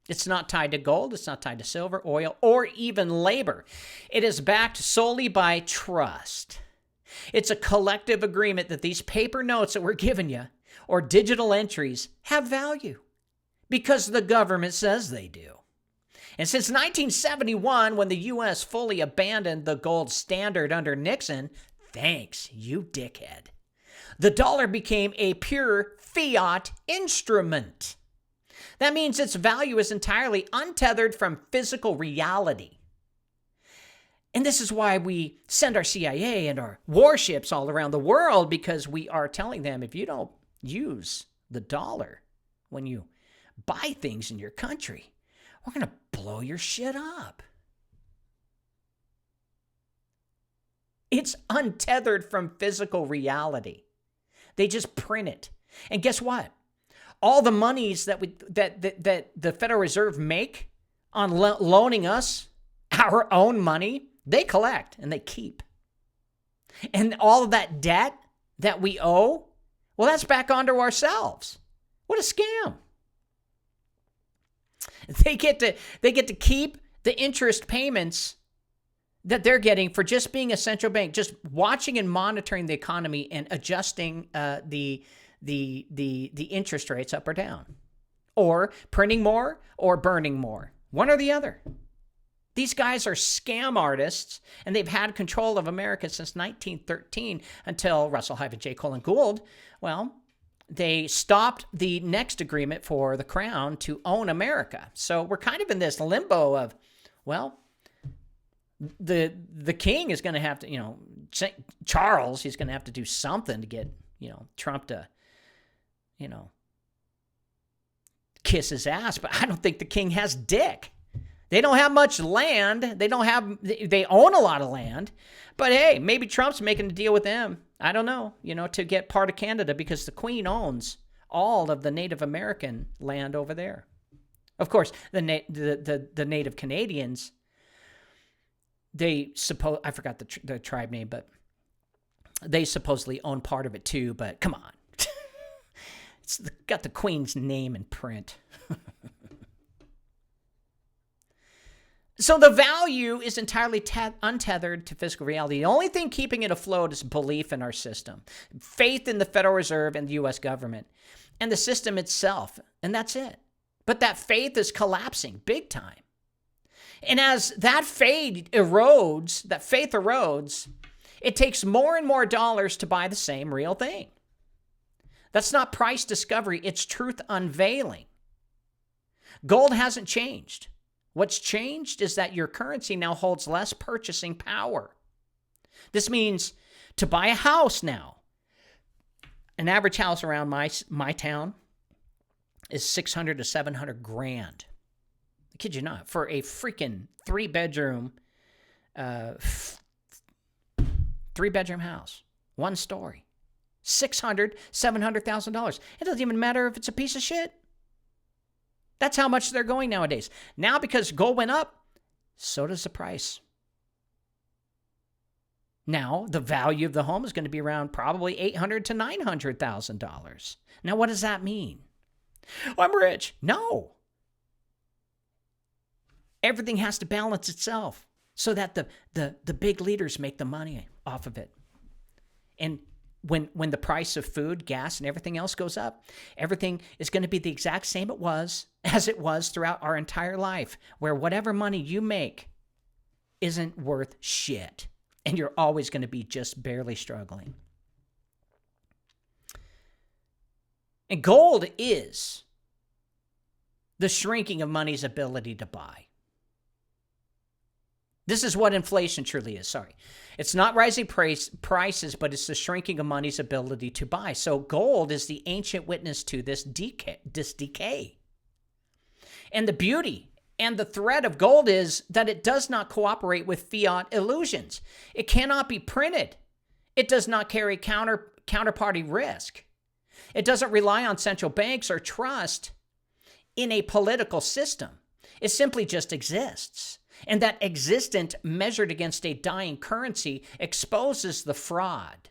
It's not tied to gold. It's not tied to silver, oil, or even labor. It is backed solely by trust. It's a collective agreement that these paper notes that we're giving you or digital entries have value because the government says they do. And since 1971, when the U.S. fully abandoned the gold standard under Nixon, thanks, you dickhead, the dollar became a pure fiat instrument. That means its value is entirely untethered from physical reality. And this is why we send our CIA and our warships all around the world, because we are telling them, if you don't use the dollar when you buy things in your country, we're going to blow your shit up. It's untethered from physical reality. They just print it. And guess what? All the monies that the Federal Reserve make on loaning us our own money, they collect and they keep. And all of that debt that we owe, well, that's back onto ourselves. What a scam. They get to keep the interest payments that they're getting for just being a central bank, just watching and monitoring the economy and adjusting the interest rates up or down, or printing more or burning more, one or the other. These guys are scam artists, and they've had control of America since 1913 until Russell-J. Colin Gould. Well, they stopped the next agreement for the crown to own America. So we're kind of in this limbo of, well, the king is going to have to, Charles, he's going to have to do something to get, Trump to, kiss his ass. But I don't think the king has dick. They don't have much land. They own a lot of land. But hey, maybe Trump's making a deal with them. I don't know, to get part of Canada, because the Queen owns all of the Native American land over there. Of course, the Native Canadians, I forgot the tribe name, but they supposedly own part of it too. But come on. It's got the Queen's name in print. So the value is entirely untethered to physical reality. The only thing keeping it afloat is belief in our system, faith in the Federal Reserve and the U.S. government, and the system itself, and that's it. But that faith is collapsing big time. And as that faith erodes, it takes more and more dollars to buy the same real thing. That's not price discovery, it's truth unveiling. Gold hasn't changed. What's changed is that your currency now holds less purchasing power. This means to buy a house now, an average house around my town is $600 to $700 grand. I kid you not, for a freaking three-bedroom house, one story, $700,000. It doesn't even matter if it's a piece of shit. That's how much they're going nowadays. Now, because gold went up, so does the price. Now, the value of the home is going to be around probably $800,000 to $900,000. Now, what does that mean? I'm rich. No. Everything has to balance itself so that the big leaders make the money off of it. And when the price of food, gas, and everything else goes up, everything is going to be the exact same as it was throughout our entire life, where whatever money you make isn't worth shit. And you're always going to be just barely struggling. And gold is the shrinking of money's ability to buy. This is what inflation truly is. Sorry. It's not rising prices, but it's the shrinking of money's ability to buy. So gold is the ancient witness to this decay. And the beauty and the threat of gold is that it does not cooperate with fiat illusions. It cannot be printed. It does not carry counterparty risk. It doesn't rely on central banks or trust in a political system. It simply just exists. And that existence measured against a dying currency exposes the fraud.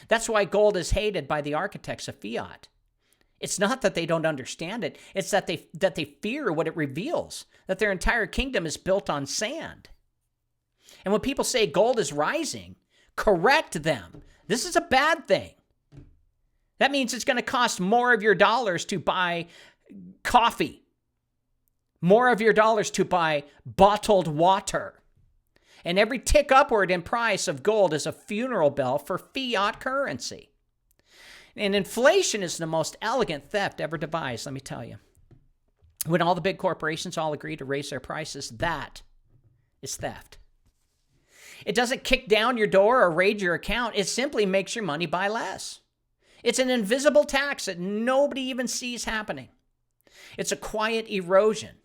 That's why gold is hated by the architects of fiat. It's not that they don't understand it. It's that they fear what it reveals, that their entire kingdom is built on sand. And when people say gold is rising, correct them. This is a bad thing. That means it's going to cost more of your dollars to buy coffee, more of your dollars to buy bottled water. And every tick upward in price of gold is a funeral bell for fiat currency. And inflation is the most elegant theft ever devised, let me tell you. When all the big corporations all agree to raise their prices, that is theft. It doesn't kick down your door or raid your account. It simply makes your money buy less. It's an invisible tax that nobody even sees happening. It's a quiet erosion.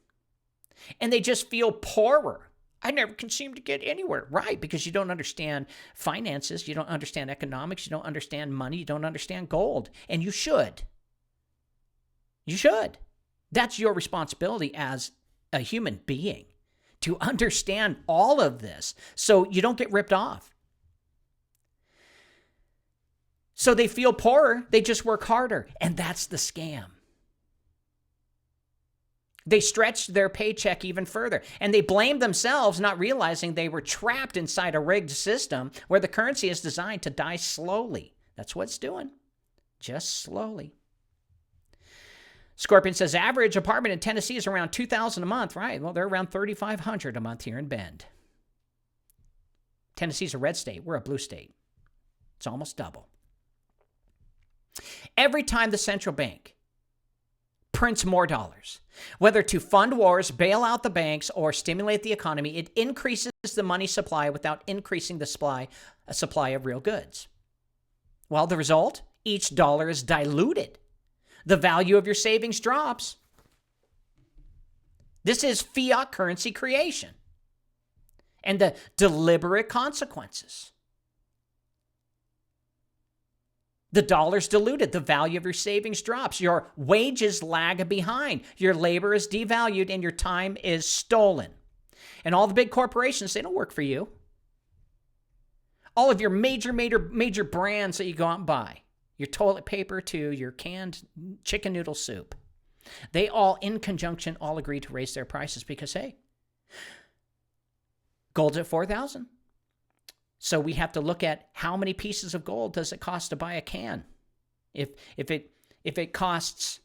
And they just feel poorer. I never can seem to get anywhere. Right, because you don't understand finances, you don't understand economics, you don't understand money, you don't understand gold. And you should. You should. That's your responsibility as a human being, to understand all of this so you don't get ripped off. So they feel poorer, they just work harder. And that's the scam. They stretched their paycheck even further, and they blamed themselves, not realizing they were trapped inside a rigged system where the currency is designed to die slowly. That's what it's doing, just slowly. Scorpion says, average apartment in Tennessee is around $2,000 a month. Right, well, they're around $3,500 a month here in Bend. Tennessee's a red state. We're a blue state. It's almost double. Every time the central bank prints more dollars, whether to fund wars, bail out the banks, or stimulate the economy, it increases the money supply without increasing the supply of real goods. Well, the result, each dollar is diluted. The value of your savings drops. This is fiat currency creation and the deliberate consequences. The dollar's diluted. The value of your savings drops. Your wages lag behind. Your labor is devalued and your time is stolen. And all the big corporations, they don't work for you. All of your major brands that you go out and buy, your toilet paper to your canned chicken noodle soup, they all in conjunction all agree to raise their prices because, hey, gold's at $4,000. So we have to look at how many pieces of gold does it cost to buy a can. If it costs,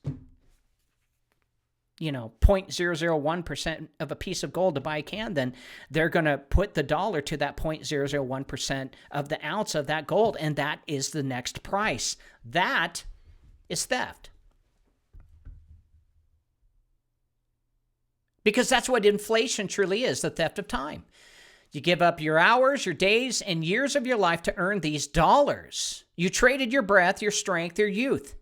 0.001% of a piece of gold to buy a can, then they're going to put the dollar to that 0.001% of the ounce of that gold, and that is the next price. That is theft. Because that's what inflation truly is, the theft of time. You give up your hours, your days, and years of your life to earn these dollars. You traded your breath, your strength, your youth.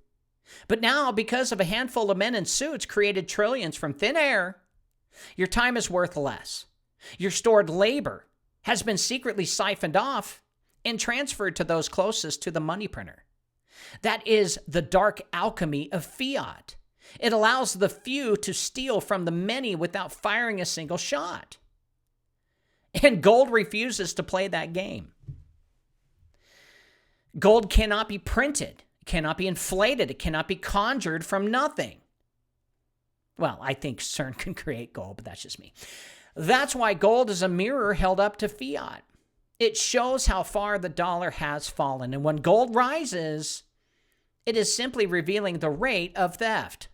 But now, because of a handful of men in suits created trillions from thin air, Your time is worth less. Your stored labor has been secretly siphoned off and transferred to those closest to the money printer. That is the dark alchemy of fiat. It allows the few to steal from the many without firing a single shot. And gold refuses to play that game. Gold cannot be printed, it cannot be inflated, it cannot be conjured from nothing. Well, I think CERN can create gold, but that's just me. That's why gold is a mirror held up to fiat. It shows how far the dollar has fallen. And when gold rises, it is simply revealing the rate of theft.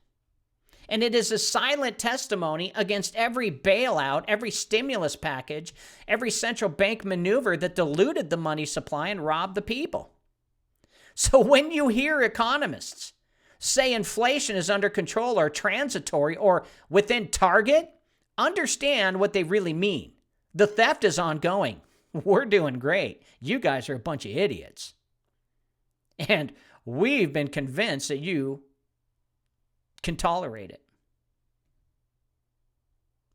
And it is a silent testimony against every bailout, every stimulus package, every central bank maneuver that diluted the money supply and robbed the people. So when you hear economists say inflation is under control or transitory or within target, understand what they really mean. The theft is ongoing. We're doing great. You guys are a bunch of idiots. And we've been convinced that you can tolerate it.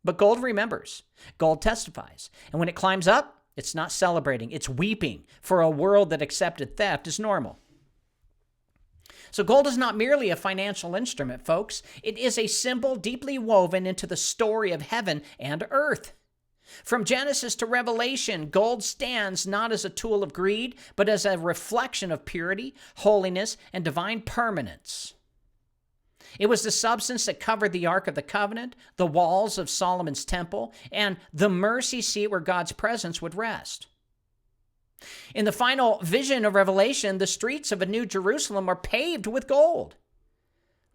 But gold remembers. Gold testifies. And when it climbs up, it's not celebrating. It's weeping for a world that accepted theft as normal. So gold is not merely a financial instrument, folks. It is a symbol deeply woven into the story of heaven and earth. From Genesis to Revelation, gold stands not as a tool of greed, but as a reflection of purity, holiness, and divine permanence. It was the substance that covered the Ark of the Covenant, the walls of Solomon's temple, and the mercy seat where God's presence would rest. In the final vision of Revelation, the streets of a new Jerusalem are paved with gold.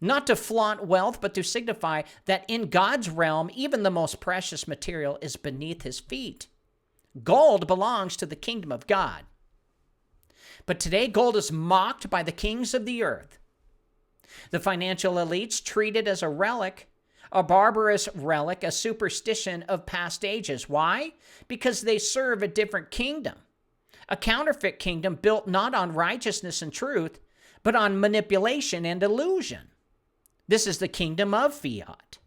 Not to flaunt wealth, but to signify that in God's realm, even the most precious material is beneath his feet. Gold belongs to the kingdom of God. But today, gold is mocked by the kings of the earth. The financial elites treat it as a relic, a barbarous relic, a superstition of past ages. Why? Because they serve a different kingdom, a counterfeit kingdom built not on righteousness and truth, but on manipulation and illusion. This is the kingdom of fiat,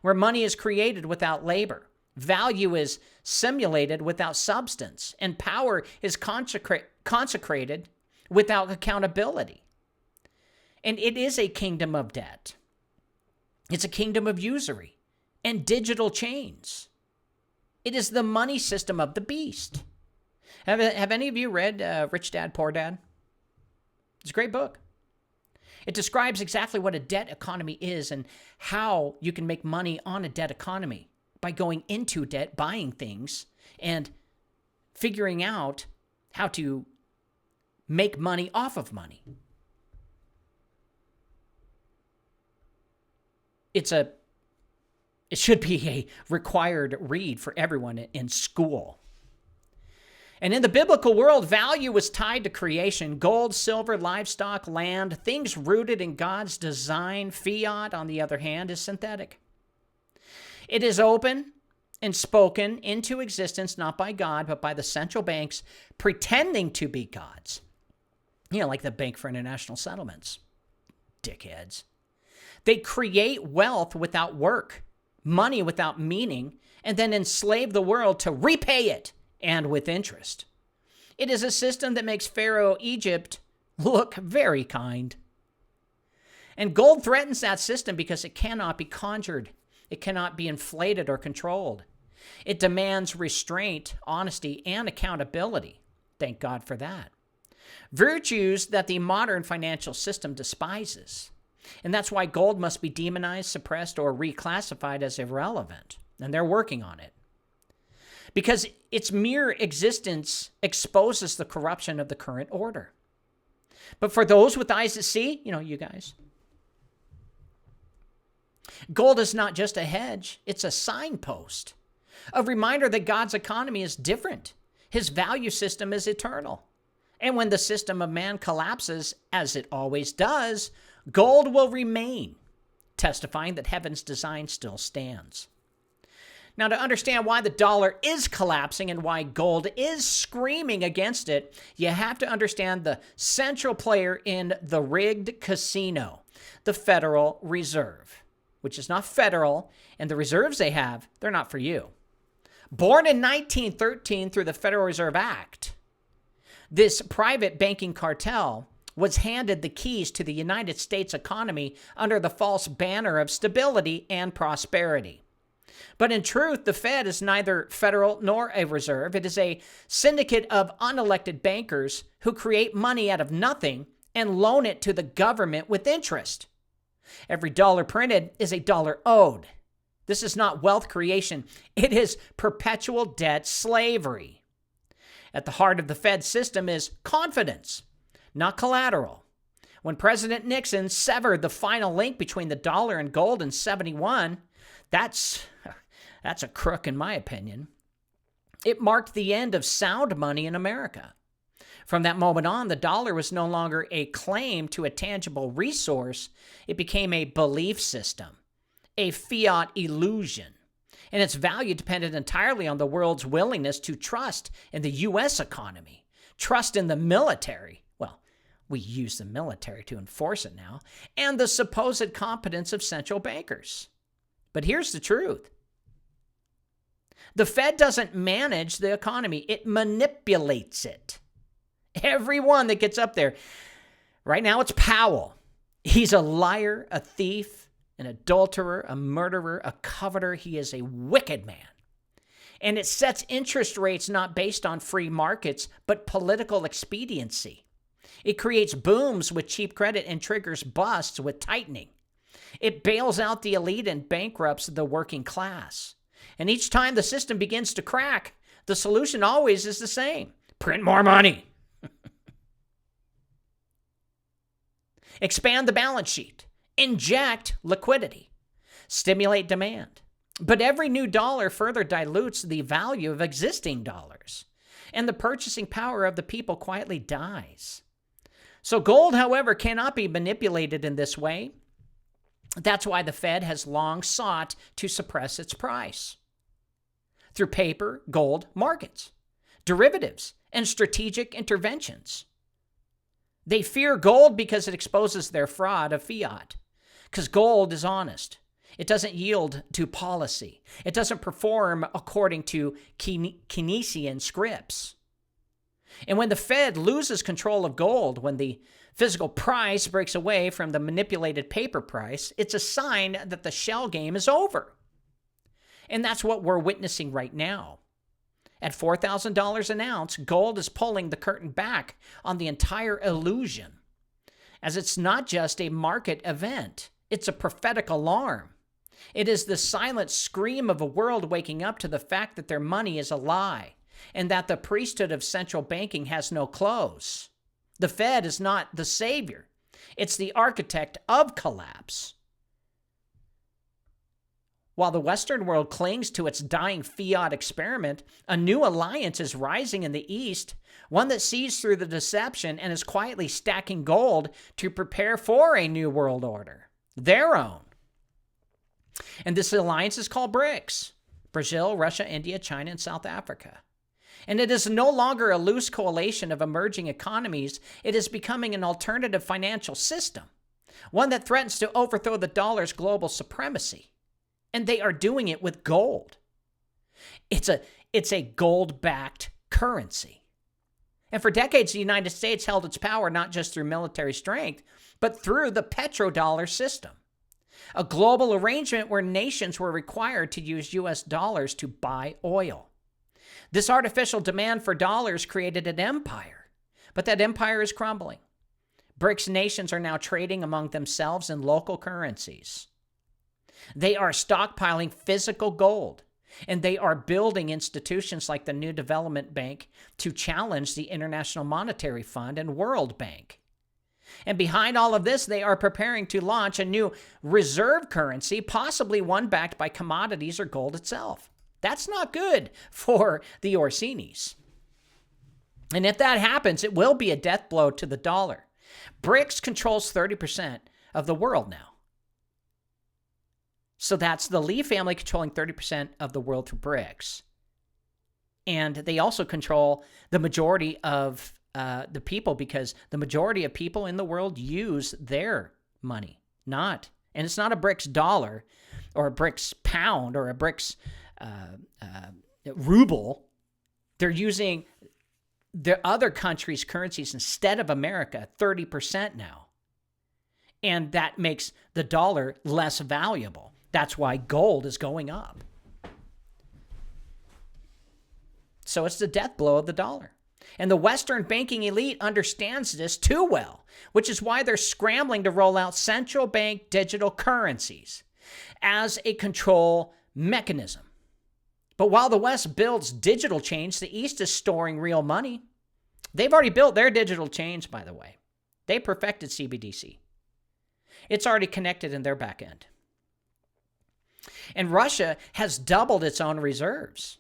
where money is created without labor, value is simulated without substance, and power is consecrated without accountability. And it is a kingdom of debt. It's a kingdom of usury and digital chains. It is the money system of the beast. Have any of you read Rich Dad, Poor Dad? It's a great book. It describes exactly what a debt economy is and how you can make money on a debt economy by going into debt, buying things, and figuring out how to make money off of money. It should be a required read for everyone in school. And in the biblical world, value was tied to creation: gold, silver, livestock, land, things rooted in God's design. Fiat, on the other hand, is synthetic. It is open and spoken into existence not by God, but by the central banks pretending to be gods. You know, like the Bank for International Settlements. Dickheads. They create wealth without work, money without meaning, and then enslave the world to repay it, and with interest. It is a system that makes Pharaoh Egypt look very kind. And gold threatens that system because it cannot be conjured. It cannot be inflated or controlled. It demands restraint, honesty, and accountability. Thank God for that. Virtues that the modern financial system despises. And that's why gold must be demonized, suppressed, or reclassified as irrelevant. And they're working on it. Because its mere existence exposes the corruption of the current order. But for those with eyes that see, you guys, gold is not just a hedge, it's a signpost, a reminder that God's economy is different. His value system is eternal. And when the system of man collapses, as it always does, gold will remain, testifying that heaven's design still stands. Now, to understand why the dollar is collapsing and why gold is screaming against it, you have to understand the central player in the rigged casino, the Federal Reserve, which is not federal, and the reserves they have, they're not for you. Born in 1913 through the Federal Reserve Act, this private banking cartel was handed the keys to the United States economy under the false banner of stability and prosperity. But in truth, the Fed is neither federal nor a reserve. It is a syndicate of unelected bankers who create money out of nothing and loan it to the government with interest. Every dollar printed is a dollar owed. This is not wealth creation. It is perpetual debt slavery. At the heart of the Fed system is confidence, not collateral. When President Nixon severed the final link between the dollar and gold in 1971, that's a crook in my opinion. It marked the end of sound money in America. From that moment on, the dollar was no longer a claim to a tangible resource. It became a belief system, a fiat illusion. And its value depended entirely on the world's willingness to trust in the U.S. economy, trust in the military. Well, we use the military to enforce it now, and the supposed competence of central bankers. But here's the truth. The Fed doesn't manage the economy. It manipulates it. Everyone that gets up there. Right now it's Powell. He's a liar, a thief, an adulterer, a murderer, a coveter. He is a wicked man. And it sets interest rates not based on free markets, but political expediency. It creates booms with cheap credit and triggers busts with tightening. It bails out the elite and bankrupts the working class. And each time the system begins to crack, the solution always is the same. Print more money. Expand the balance sheet. Inject liquidity. Stimulate demand. But every new dollar further dilutes the value of existing dollars. And the purchasing power of the people quietly dies. So gold, however, cannot be manipulated in this way. That's why the Fed has long sought to suppress its price. Through paper, gold markets, derivatives, and strategic interventions. They fear gold because it exposes their fraud of fiat. Because gold is honest. It doesn't yield to policy. It doesn't perform according to Keynesian scripts. And when the Fed loses control of gold, when the physical price breaks away from the manipulated paper price, it's a sign that the shell game is over. And that's what we're witnessing right now. At $4,000 an ounce, gold is pulling the curtain back on the entire illusion. As it's not just a market event, it's a prophetic alarm. It is the silent scream of a world waking up to the fact that their money is a lie and that the priesthood of central banking has no clothes. The Fed is not the savior. It's the architect of collapse. While the Western world clings to its dying fiat experiment, a new alliance is rising in the East, one that sees through the deception and is quietly stacking gold to prepare for a new world order, their own. And this alliance is called BRICS: Brazil, Russia, India, China, and South Africa. And it is no longer a loose coalition of emerging economies. It is becoming an alternative financial system, one that threatens to overthrow the dollar's global supremacy. And they are doing it with gold. It's a gold-backed currency. And for decades, the United States held its power not just through military strength, but through the petrodollar system, a global arrangement where nations were required to use U.S. dollars to buy oil. This artificial demand for dollars created an empire, but that empire is crumbling. BRICS nations are now trading among themselves in local currencies. They are stockpiling physical gold, and they are building institutions like the New Development Bank to challenge the International Monetary Fund and World Bank. And behind all of this, they are preparing to launch a new reserve currency, possibly one backed by commodities or gold itself. That's not good for the Orsinis. And if that happens, it will be a death blow to the dollar. BRICS controls 30% of the world now. So that's the Lee family controlling 30% of the world through BRICS. And they also control the majority of the people, because the majority of people in the world use their money, not And it's not a BRICS dollar or a BRICS pound or a BRICS ruble. They're using the other countries' currencies instead of America, 30% now. And that makes the dollar less valuable. That's why gold is going up. So it's the death blow of the dollar. And the Western banking elite understands this too well, which is why they're scrambling to roll out central bank digital currencies as a control mechanism. But while the West builds digital change, the East is storing real money. They've already built their digital change, by the way. They perfected CBDC. It's already connected in their back end. And Russia has doubled its own reserves.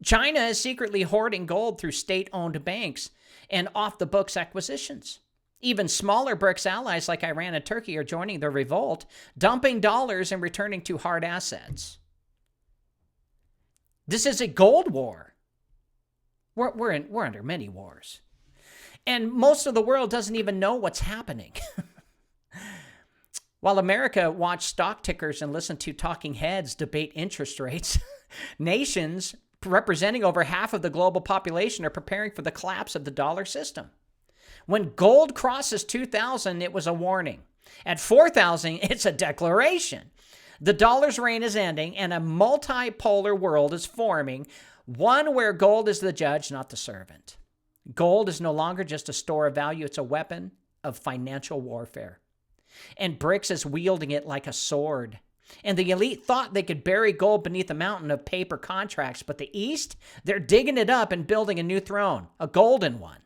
China is secretly hoarding gold through state-owned banks and off-the-books acquisitions. Even smaller BRICS allies like Iran and Turkey are joining the revolt, dumping dollars and returning to hard assets. This is a gold war. We're under many wars. And most of the world doesn't even know what's happening. While America watched stock tickers and listened to talking heads debate interest rates, nations representing over half of the global population are preparing for the collapse of the dollar system. When gold crosses 2,000, it was a warning. At 4,000, it's a declaration. The dollar's reign is ending, and a multipolar world is forming, one where gold is the judge, not the servant. Gold is no longer just a store of value, it's a weapon of financial warfare. And BRICS is wielding it like a sword. And the elite thought they could bury gold beneath a mountain of paper contracts, but the East, they're digging it up and building a new throne, a golden one.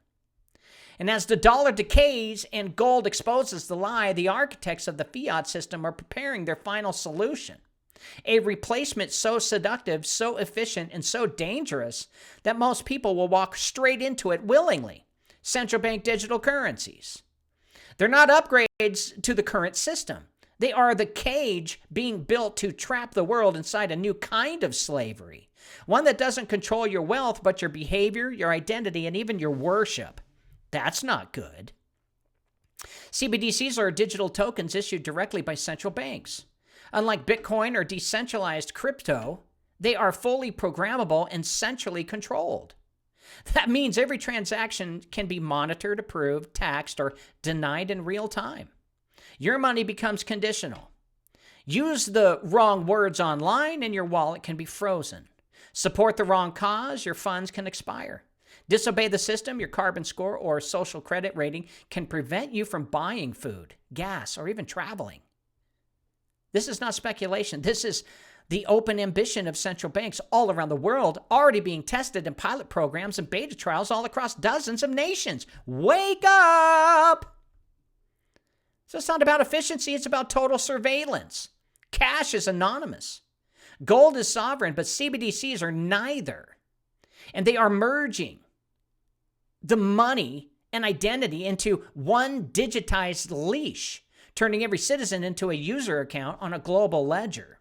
And as the dollar decays and gold exposes the lie, the architects of the fiat system are preparing their final solution. A replacement so seductive, so efficient, and so dangerous that most people will walk straight into it willingly. Central bank digital currencies. They're not upgrades to the current system. They are the cage being built to trap the world inside a new kind of slavery. One that doesn't control your wealth, but your behavior, your identity, and even your worship. That's not good. CBDCs are digital tokens issued directly by central banks. Unlike Bitcoin or decentralized crypto, they are fully programmable and centrally controlled. That means every transaction can be monitored, approved, taxed, or denied in real time. Your money becomes conditional. Use the wrong words online and your wallet can be frozen. Support the wrong cause, your funds can expire. Disobey the system, your carbon score or social credit rating can prevent you from buying food, gas, or even traveling. This is not speculation. This is the open ambition of central banks all around the world, already being tested in pilot programs and beta trials all across dozens of nations. Wake up! So it's not about efficiency, it's about total surveillance. Cash is anonymous. Gold is sovereign, but CBDCs are neither. And they are merging the money and identity into one digitized leash, turning every citizen into a user account on a global ledger.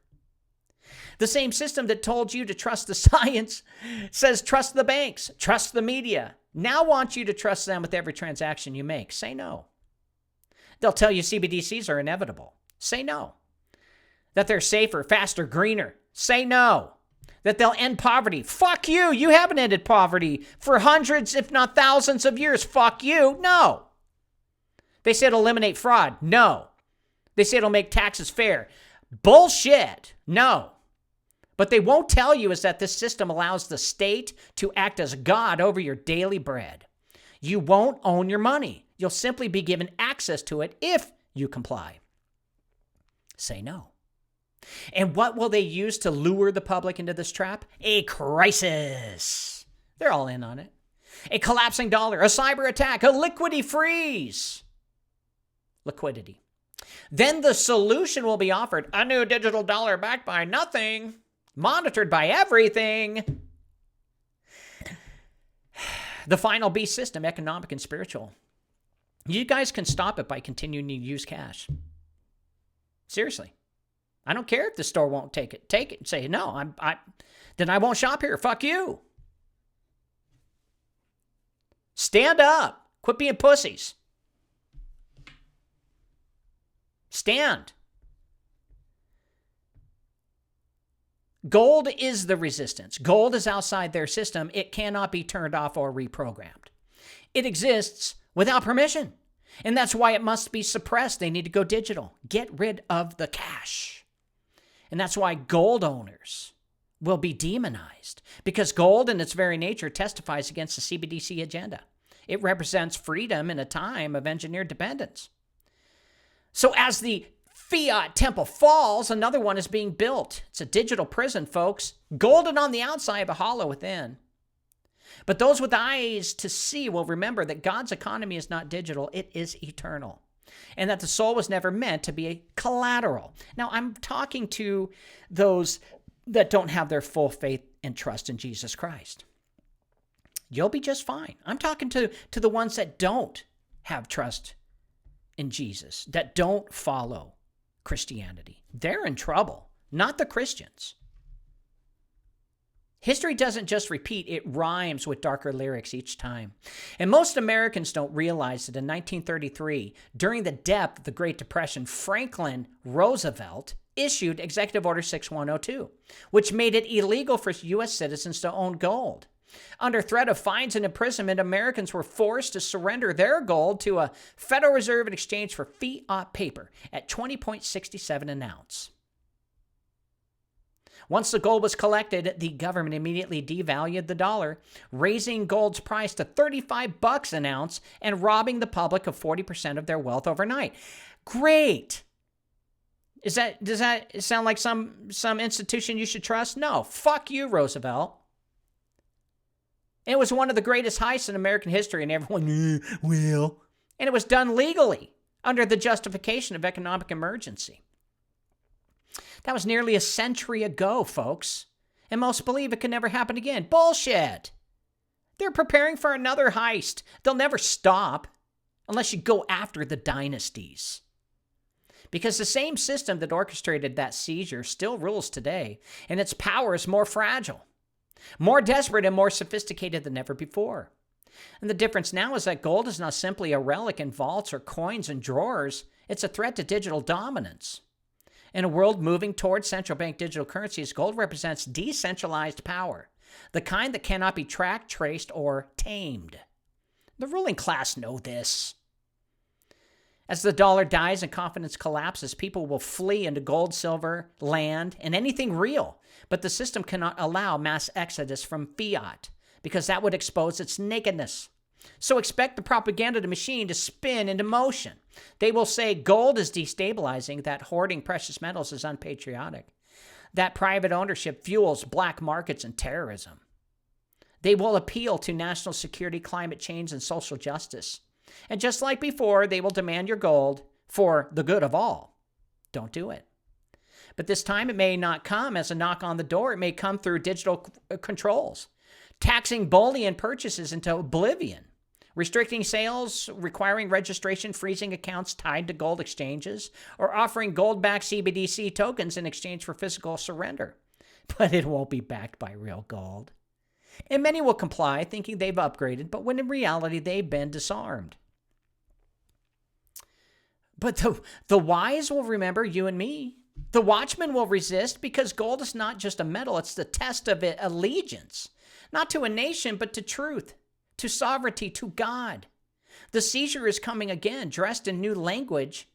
The same system that told you to trust the science says trust the banks, trust the media. Now wants you to trust them with every transaction you make. Say no. They'll tell you CBDCs are inevitable. Say no. That they're safer, faster, greener. Say no. That they'll end poverty. Fuck you. You haven't ended poverty for hundreds, if not thousands of years. Fuck you. No. They say it'll eliminate fraud. No. They say it'll make taxes fair. Bullshit. No. But they won't tell you is that this system allows the state to act as God over your daily bread. You won't own your money. You'll simply be given access to it if you comply. Say no. And what will they use to lure the public into this trap? A crisis. They're all in on it. A collapsing dollar, a cyber attack, a liquidity freeze. Liquidity. Then the solution will be offered. A new digital dollar backed by nothing, monitored by everything. The final beast system, economic and spiritual. You guys can stop it by continuing to use cash. Seriously. I don't care if the store won't take it. Take it and say, no, then I won't shop here. Fuck you. Stand up. Quit being pussies. Stand. Gold is the resistance. Gold is outside their system. It cannot be turned off or reprogrammed. It exists without permission. And that's why it must be suppressed. They need to go digital. Get rid of the cash. And that's why gold owners will be demonized, because gold in its very nature testifies against the CBDC agenda. It represents freedom in a time of engineered dependence. So as the fiat temple falls, another one is being built. It's a digital prison, folks. Golden on the outside, but hollow within. But those with eyes to see will remember that God's economy is not digital, it is eternal. And that the soul was never meant to be a collateral. Now, I'm talking to those that don't have their full faith and trust in Jesus Christ. You'll be just fine. I'm talking to the ones that don't have trust in Jesus, that don't follow Christianity. They're in trouble, not the Christians. History doesn't just repeat, it rhymes with darker lyrics each time. And most Americans don't realize that in 1933, during the depth of the Great Depression, Franklin Roosevelt issued Executive Order 6102, which made it illegal for U.S. citizens to own gold. Under threat of fines and imprisonment, Americans were forced to surrender their gold to a Federal Reserve in exchange for fiat paper at 20.67 an ounce. Once the gold was collected, the government immediately devalued the dollar, raising gold's price to $35 an ounce and robbing the public of 40% of their wealth overnight. Great. Does that sound like some institution you should trust? No. Fuck you, Roosevelt. It was one of the greatest heists in American history, and everyone, will. And it was done legally under the justification of economic emergency. That was nearly a century ago, folks. And most believe it can never happen again. Bullshit. They're preparing for another heist. They'll never stop unless you go after the dynasties. Because the same system that orchestrated that seizure still rules today, and its power is more fragile, more desperate, and more sophisticated than ever before. And the difference now is that gold is not simply a relic in vaults or coins in drawers. It's a threat to digital dominance. In a world moving towards central bank digital currencies, gold represents decentralized power, the kind that cannot be tracked, traced, or tamed. The ruling class know this. As the dollar dies and confidence collapses, people will flee into gold, silver, land, and anything real. But the system cannot allow mass exodus from fiat, because that would expose its nakedness. So expect the propaganda machine to spin into motion. They will say gold is destabilizing, that hoarding precious metals is unpatriotic, that private ownership fuels black markets and terrorism. They will appeal to national security, climate change, and social justice. And just like before, they will demand your gold for the good of all. Don't do it. But this time it may not come as a knock on the door. It may come through digital controls, taxing bullion purchases into oblivion, restricting sales, requiring registration, freezing accounts tied to gold exchanges, or offering gold-backed CBDC tokens in exchange for physical surrender. But it won't be backed by real gold. And many will comply, thinking they've upgraded, but when in reality they've been disarmed. But the wise will remember you and me. The watchmen will resist, because gold is not just a metal, it's the test of allegiance. Not to a nation, but to truth, to sovereignty, to God. The seizure is coming again, dressed in new language,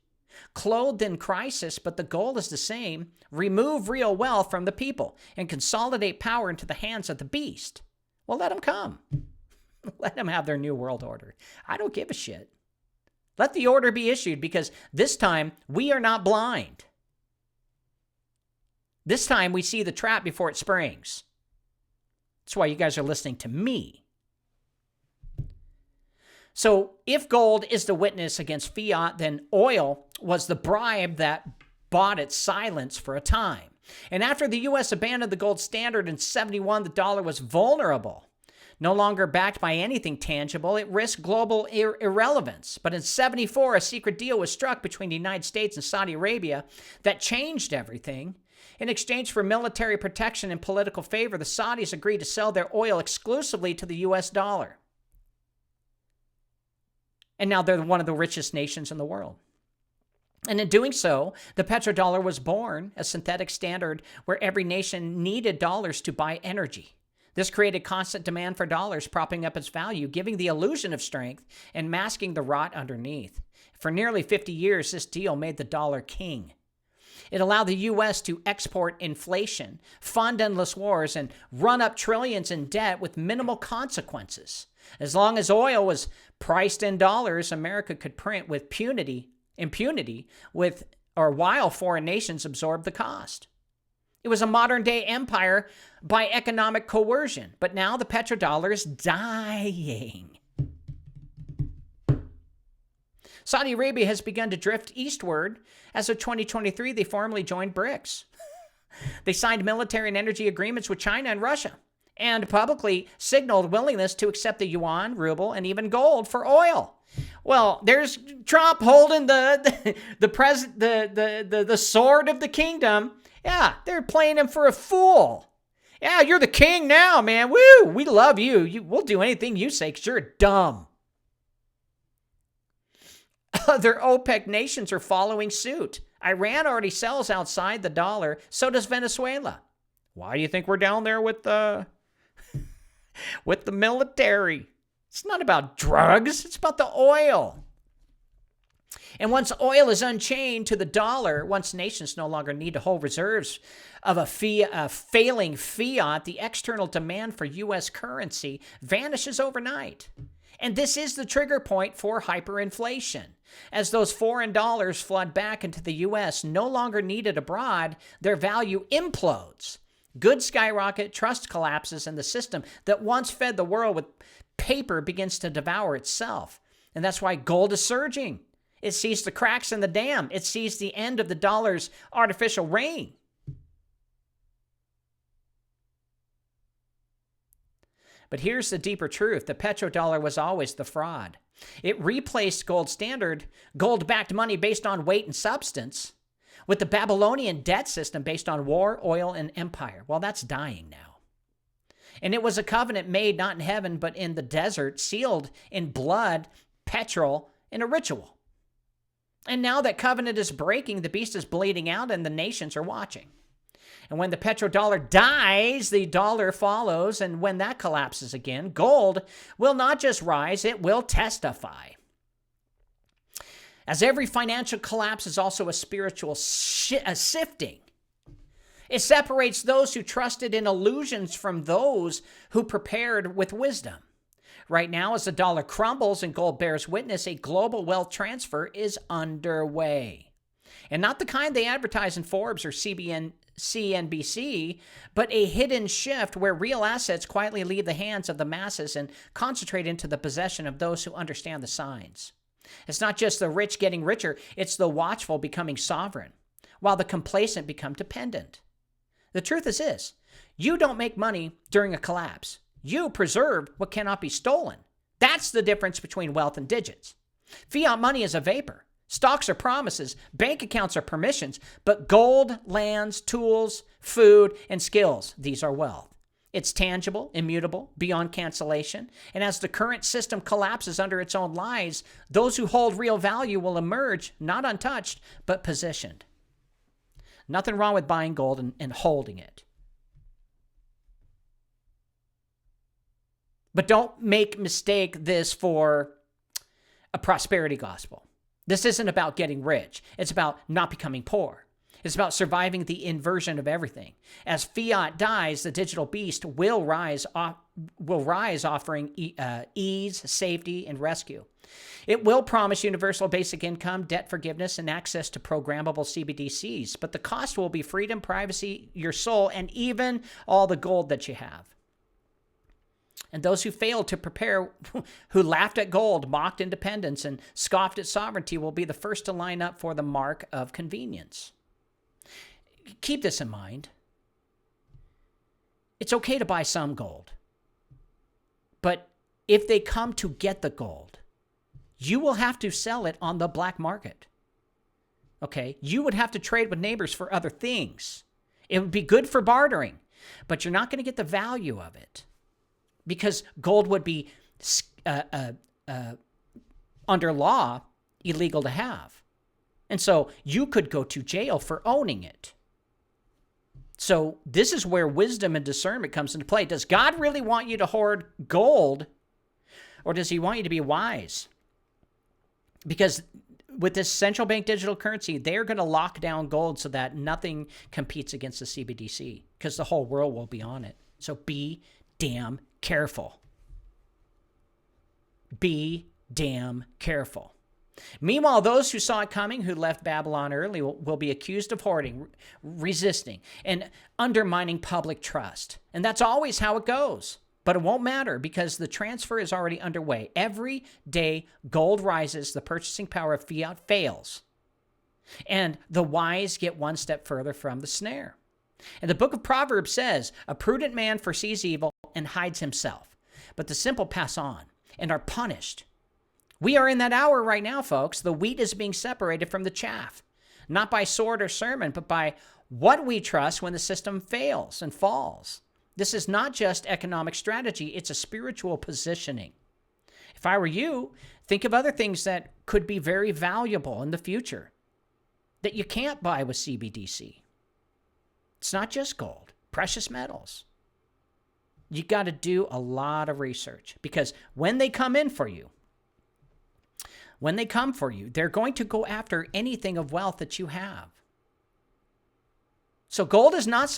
clothed in crisis, but the goal is the same. Remove real wealth from the people and consolidate power into the hands of the beast. Well, let them come. Let them have their new world order. I don't give a shit. Let the order be issued, because this time we are not blind. This time we see the trap before it springs. That's why you guys are listening to me. So if gold is the witness against fiat, then oil was the bribe that bought its silence for a time. And after the U.S. abandoned the gold standard in 71, the dollar was vulnerable. No longer backed by anything tangible, it risked global irrelevance. But in 74, a secret deal was struck between the United States and Saudi Arabia that changed everything. In exchange for military protection and political favor, the Saudis agreed to sell their oil exclusively to the U.S. dollar. And now they're one of the richest nations in the world. And in doing so, the petrodollar was born, a synthetic standard where every nation needed dollars to buy energy. This created constant demand for dollars, propping up its value, giving the illusion of strength and masking the rot underneath. For nearly 50 years, this deal made the dollar king. It allowed the U.S. to export inflation, fund endless wars, and run up trillions in debt with minimal consequences. As long as oil was priced in dollars, America could print with impunity, while foreign nations absorbed the cost. It was a modern-day empire by economic coercion, but now the petrodollar is dying. Saudi Arabia has begun to drift eastward. As of 2023, they formally joined BRICS. They signed military and energy agreements with China and Russia, and publicly signaled willingness to accept the yuan, ruble, and even gold for oil. Well, there's Trump holding the sword of the kingdom. Yeah, they're playing him for a fool. Yeah, you're the king now, man. Woo, we love you. We'll do anything you say because you're dumb. Other OPEC nations are following suit. Iran already sells outside the dollar. So does Venezuela. Why do you think we're down there with the military? It's not about drugs. It's about the oil. And once oil is unchained to the dollar, once nations no longer need to hold reserves of a failing fiat, the external demand for U.S. currency vanishes overnight. And this is the trigger point for hyperinflation. As those foreign dollars flood back into the U.S., no longer needed abroad, their value implodes. Goods skyrocket, trust collapses, and the system that once fed the world with paper begins to devour itself. And that's why gold is surging. It sees the cracks in the dam. It sees the end of the dollar's artificial reign. But here's the deeper truth. The petrodollar was always the fraud. It replaced gold standard, gold-backed money based on weight and substance, with the Babylonian debt system based on war, oil, and empire. Well, that's dying now. And it was a covenant made not in heaven, but in the desert, sealed in blood, petrol, and a ritual. And now that covenant is breaking, the beast is bleeding out, and the nations are watching. And when the petrodollar dies, the dollar follows. And when that collapses again, gold will not just rise, it will testify. As every financial collapse is also a spiritual sifting. It separates those who trusted in illusions from those who prepared with wisdom. Right now, as the dollar crumbles and gold bears witness, a global wealth transfer is underway. And not the kind they advertise in Forbes or CNBC, but a hidden shift where real assets quietly leave the hands of the masses and concentrate into the possession of those who understand the signs. It's not just the rich getting richer, it's the watchful becoming sovereign, while the complacent become dependent. The truth is this: you don't make money during a collapse. You preserve what cannot be stolen. That's the difference between wealth and digits. Fiat money is a vapor. Stocks are promises. Bank accounts are permissions. But gold, lands, tools, food, and skills, these are wealth. It's tangible, immutable, beyond cancellation. And as the current system collapses under its own lies, those who hold real value will emerge, not untouched, but positioned. Nothing wrong with buying gold and holding it. But don't mistake this for a prosperity gospel. This isn't about getting rich. It's about not becoming poor. It's about surviving the inversion of everything. As fiat dies, the digital beast will rise, offering ease, safety, and rescue. It will promise universal basic income, debt forgiveness, and access to programmable CBDCs. But the cost will be freedom, privacy, your soul, and even all the gold that you have. And those who failed to prepare, who laughed at gold, mocked independence, and scoffed at sovereignty will be the first to line up for the mark of convenience. Keep this in mind. It's okay to buy some gold. But if they come to get the gold, you will have to sell it on the black market. Okay? You would have to trade with neighbors for other things. It would be good for bartering, but you're not going to get the value of it. Because gold would be, under law, illegal to have. And so you could go to jail for owning it. So this is where wisdom and discernment comes into play. Does God really want you to hoard gold, or does he want you to be wise? Because with this central bank digital currency, they're going to lock down gold so that nothing competes against the CBDC, because the whole world will be on it. So be damn careful. Be damn careful. Meanwhile, those who saw it coming, who left Babylon early, will be accused of hoarding, resisting, and undermining public trust. And that's always how it goes. But it won't matter, because the transfer is already underway. Every day gold rises, the purchasing power of fiat fails. And the wise get one step further from the snare. And the book of Proverbs says, a prudent man foresees evil and hides himself, but the simple pass on and are punished. We are in that hour right now, folks. The wheat is being separated from the chaff, not by sword or sermon, but by what we trust when the system fails and falls. This is not just economic strategy, it's a spiritual positioning. If I were you, think of other things that could be very valuable in the future that you can't buy with CBDC. It's not just gold, precious metals. You got to do a lot of research, because when they come for you, they're going to go after anything of wealth that you have. So gold is not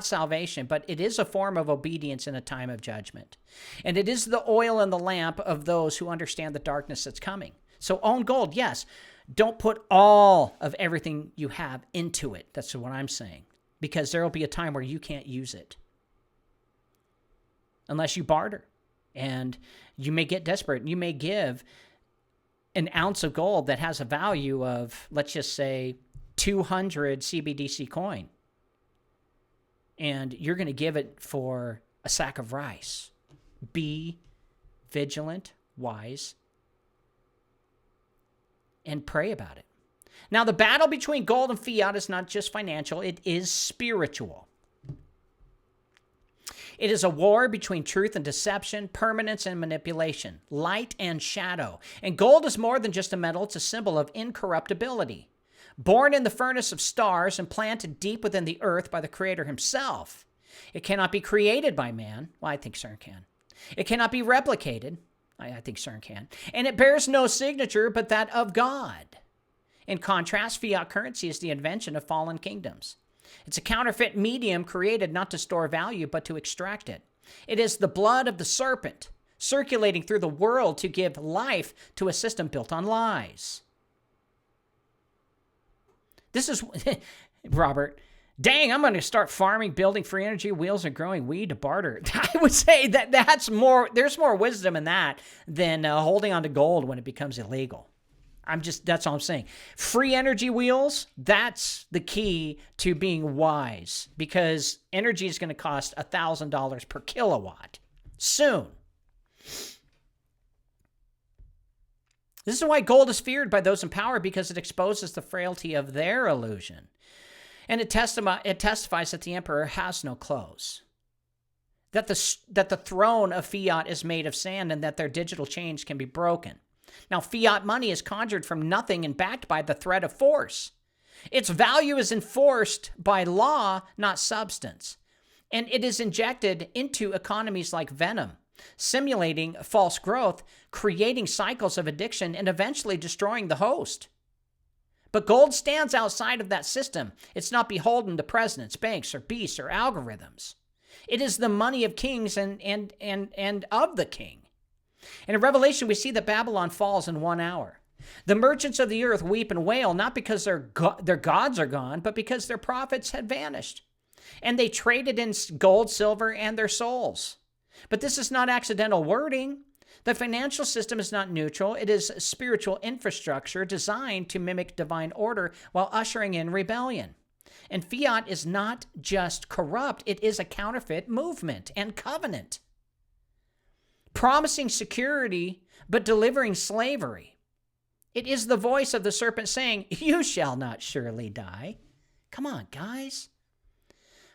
salvation, but it is a form of obedience in a time of judgment. And it is the oil in the lamp of those who understand the darkness that's coming. So own gold, yes. Don't put all of everything you have into it. That's what I'm saying. Because there will be a time where you can't use it unless you barter. And you may get desperate. You may give an ounce of gold that has a value of, let's just say, 200 CBDC coin. And you're going to give it for a sack of rice. Be vigilant, wise, and pray about it. Now, the battle between gold and fiat is not just financial, it is spiritual. It is a war between truth and deception, permanence and manipulation, light and shadow. And gold is more than just a metal, it's a symbol of incorruptibility. Born in the furnace of stars and planted deep within the earth by the Creator himself. It cannot be created by man. Well, I think CERN can. It cannot be replicated. I think CERN can. And it bears no signature but that of God. In contrast, fiat currency is the invention of fallen kingdoms. It's a counterfeit medium created not to store value, but to extract it. It is the blood of the serpent circulating through the world to give life to a system built on lies. This is, Robert, dang, I'm going to start farming, building free energy wheels, and growing weed to barter. I would say that there's more wisdom in that than holding on to gold when it becomes illegal. That's all I'm saying. Free energy wheels, that's the key to being wise, because energy is going to cost $1,000 per kilowatt soon. This is why gold is feared by those in power, because it exposes the frailty of their illusion. And it testifies that the emperor has no clothes, that the throne of fiat is made of sand, and that their digital change can be broken. Now, fiat money is conjured from nothing and backed by the threat of force. Its value is enforced by law, not substance. And it is injected into economies like venom, simulating false growth, creating cycles of addiction, and eventually destroying the host. But gold stands outside of that system. It's not beholden to presidents, banks, or beasts, or algorithms. It is the money of kings and of the king. And in Revelation, we see that Babylon falls in 1 hour. The merchants of the earth weep and wail, not because their gods are gone, but because their prophets had vanished. And they traded in gold, silver, and their souls. But this is not accidental wording. The financial system is not neutral. It is spiritual infrastructure designed to mimic divine order while ushering in rebellion. And fiat is not just corrupt. It is a counterfeit movement and covenant, promising security but delivering slavery. It is the voice of the serpent saying, "You shall not surely die." Come on, guys.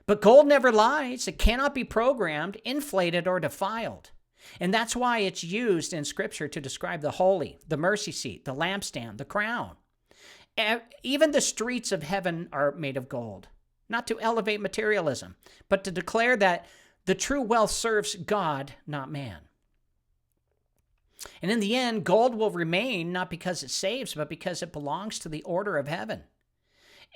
But gold never lies. It cannot be programmed, inflated, or defiled. And that's why it's used in Scripture to describe the holy, the mercy seat, the lampstand, the crown. Even the streets of heaven are made of gold, not to elevate materialism, but to declare that the true wealth serves God, not man. And in the end, gold will remain not because it saves, but because it belongs to the order of heaven.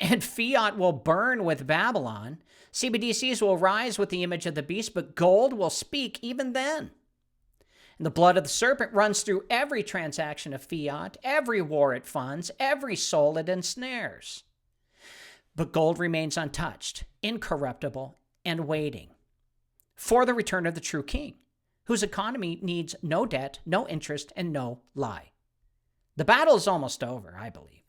And fiat will burn with Babylon. CBDCs will rise with the image of the beast, but gold will speak even then. And the blood of the serpent runs through every transaction of fiat, every war it funds, every soul it ensnares. But gold remains untouched, incorruptible, and waiting for the return of the true king, whose economy needs no debt, no interest, and no lie. The battle is almost over, I believe.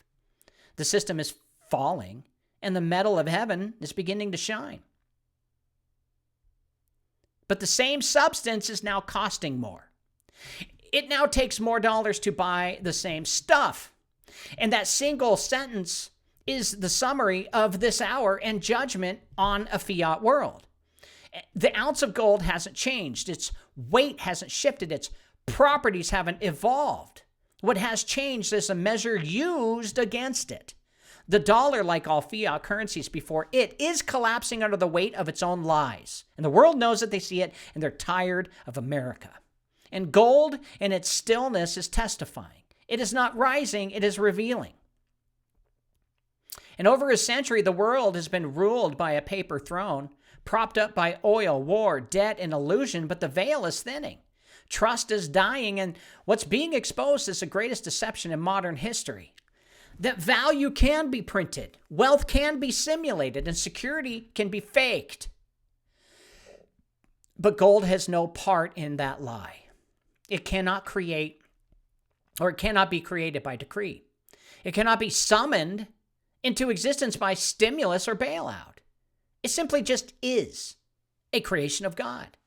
The system is falling, and the metal of heaven is beginning to shine. But the same substance is now costing more. It now takes more dollars to buy the same stuff. And that single sentence is the summary of this hour and judgment on a fiat world. The ounce of gold hasn't changed. Its weight hasn't shifted. Its properties haven't evolved. What has changed is a measure used against it. The dollar, like all fiat currencies before it, is collapsing under the weight of its own lies. And the world knows that they see it, and they're tired of America. And gold in its stillness is testifying. It is not rising, it is revealing. And over a century, the world has been ruled by a paper throne, propped up by oil, war, debt, and illusion, but the veil is thinning. Trust is dying, and what's being exposed is the greatest deception in modern history. That value can be printed, wealth can be simulated, and security can be faked. But gold has no part in that lie. It cannot create, or it cannot be created by decree. It cannot be summoned into existence by stimulus or bailout. It simply just is a creation of God,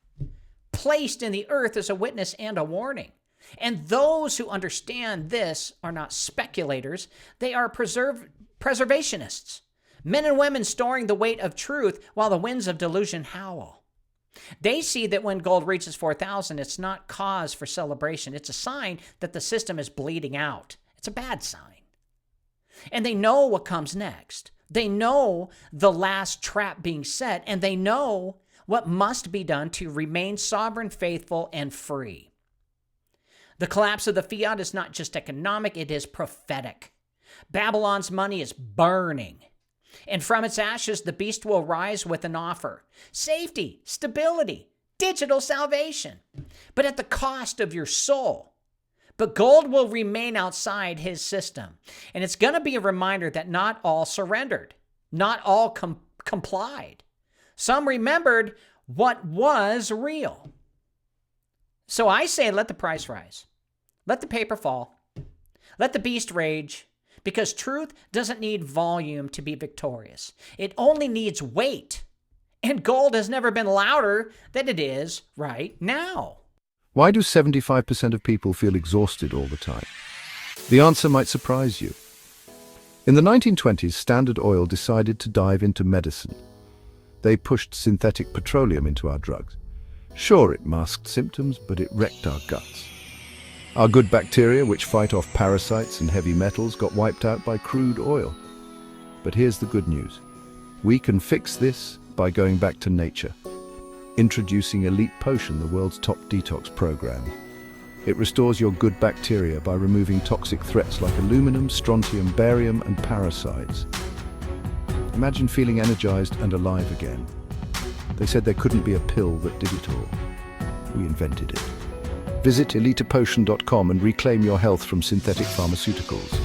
placed in the earth as a witness and a warning. And those who understand this are not speculators. They are preservationists, men and women storing the weight of truth while the winds of delusion howl. They see that when gold reaches 4,000, it's not cause for celebration. It's a sign that the system is bleeding out. It's a bad sign. And they know what comes next. They know the last trap being set, and they know what must be done to remain sovereign, faithful, and free. The collapse of the fiat is not just economic, it is prophetic. Babylon's money is burning. And from its ashes, the beast will rise with an offer. Safety, stability, digital salvation. But at the cost of your soul. But gold will remain outside his system. And it's going to be a reminder that not all surrendered. Not all complied. Some remembered what was real. So I say, let the price rise. Let the paper fall. Let the beast rage. Because truth doesn't need volume to be victorious. It only needs weight. And gold has never been louder than it is right now. Why do 75% of people feel exhausted all the time? The answer might surprise you. In the 1920s, Standard Oil decided to dive into medicine. They pushed synthetic petroleum into our drugs. Sure, it masked symptoms, but it wrecked our guts. Our good bacteria, which fight off parasites and heavy metals, got wiped out by crude oil. But here's the good news. We can fix this by going back to nature. Introducing Elite Potion, the world's top detox program. It restores your good bacteria by removing toxic threats like aluminum, strontium, barium, and parasites. Imagine feeling energized and alive again. They said there couldn't be a pill that did it all. We invented it. Visit elitepotion.com and reclaim your health from synthetic pharmaceuticals.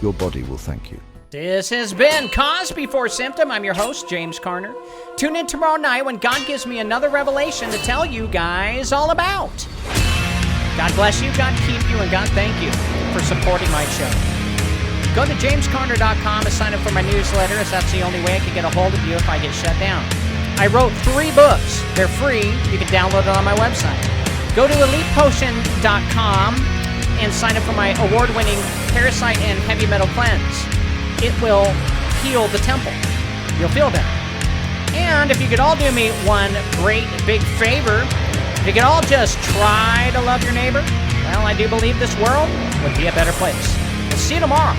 Your body will thank you. This has been Cause Before Symptom. I'm your host, James Carner. Tune in tomorrow night when God gives me another revelation to tell you guys all about. God bless you, God keep you, and God thank you for supporting my show. Go to jamescarner.com and sign up for my newsletter, as that's the only way I can get a hold of you if I get shut down. I wrote 3 books. They're free. You can download it on my website. Go to elitepotion.com and sign up for my award-winning Parasite and Heavy Metal Cleanse. It will heal the temple. You'll feel better. And if you could all do me one great big favor, if you could all just try to love your neighbor, well, I do believe this world would be a better place. We'll see you tomorrow.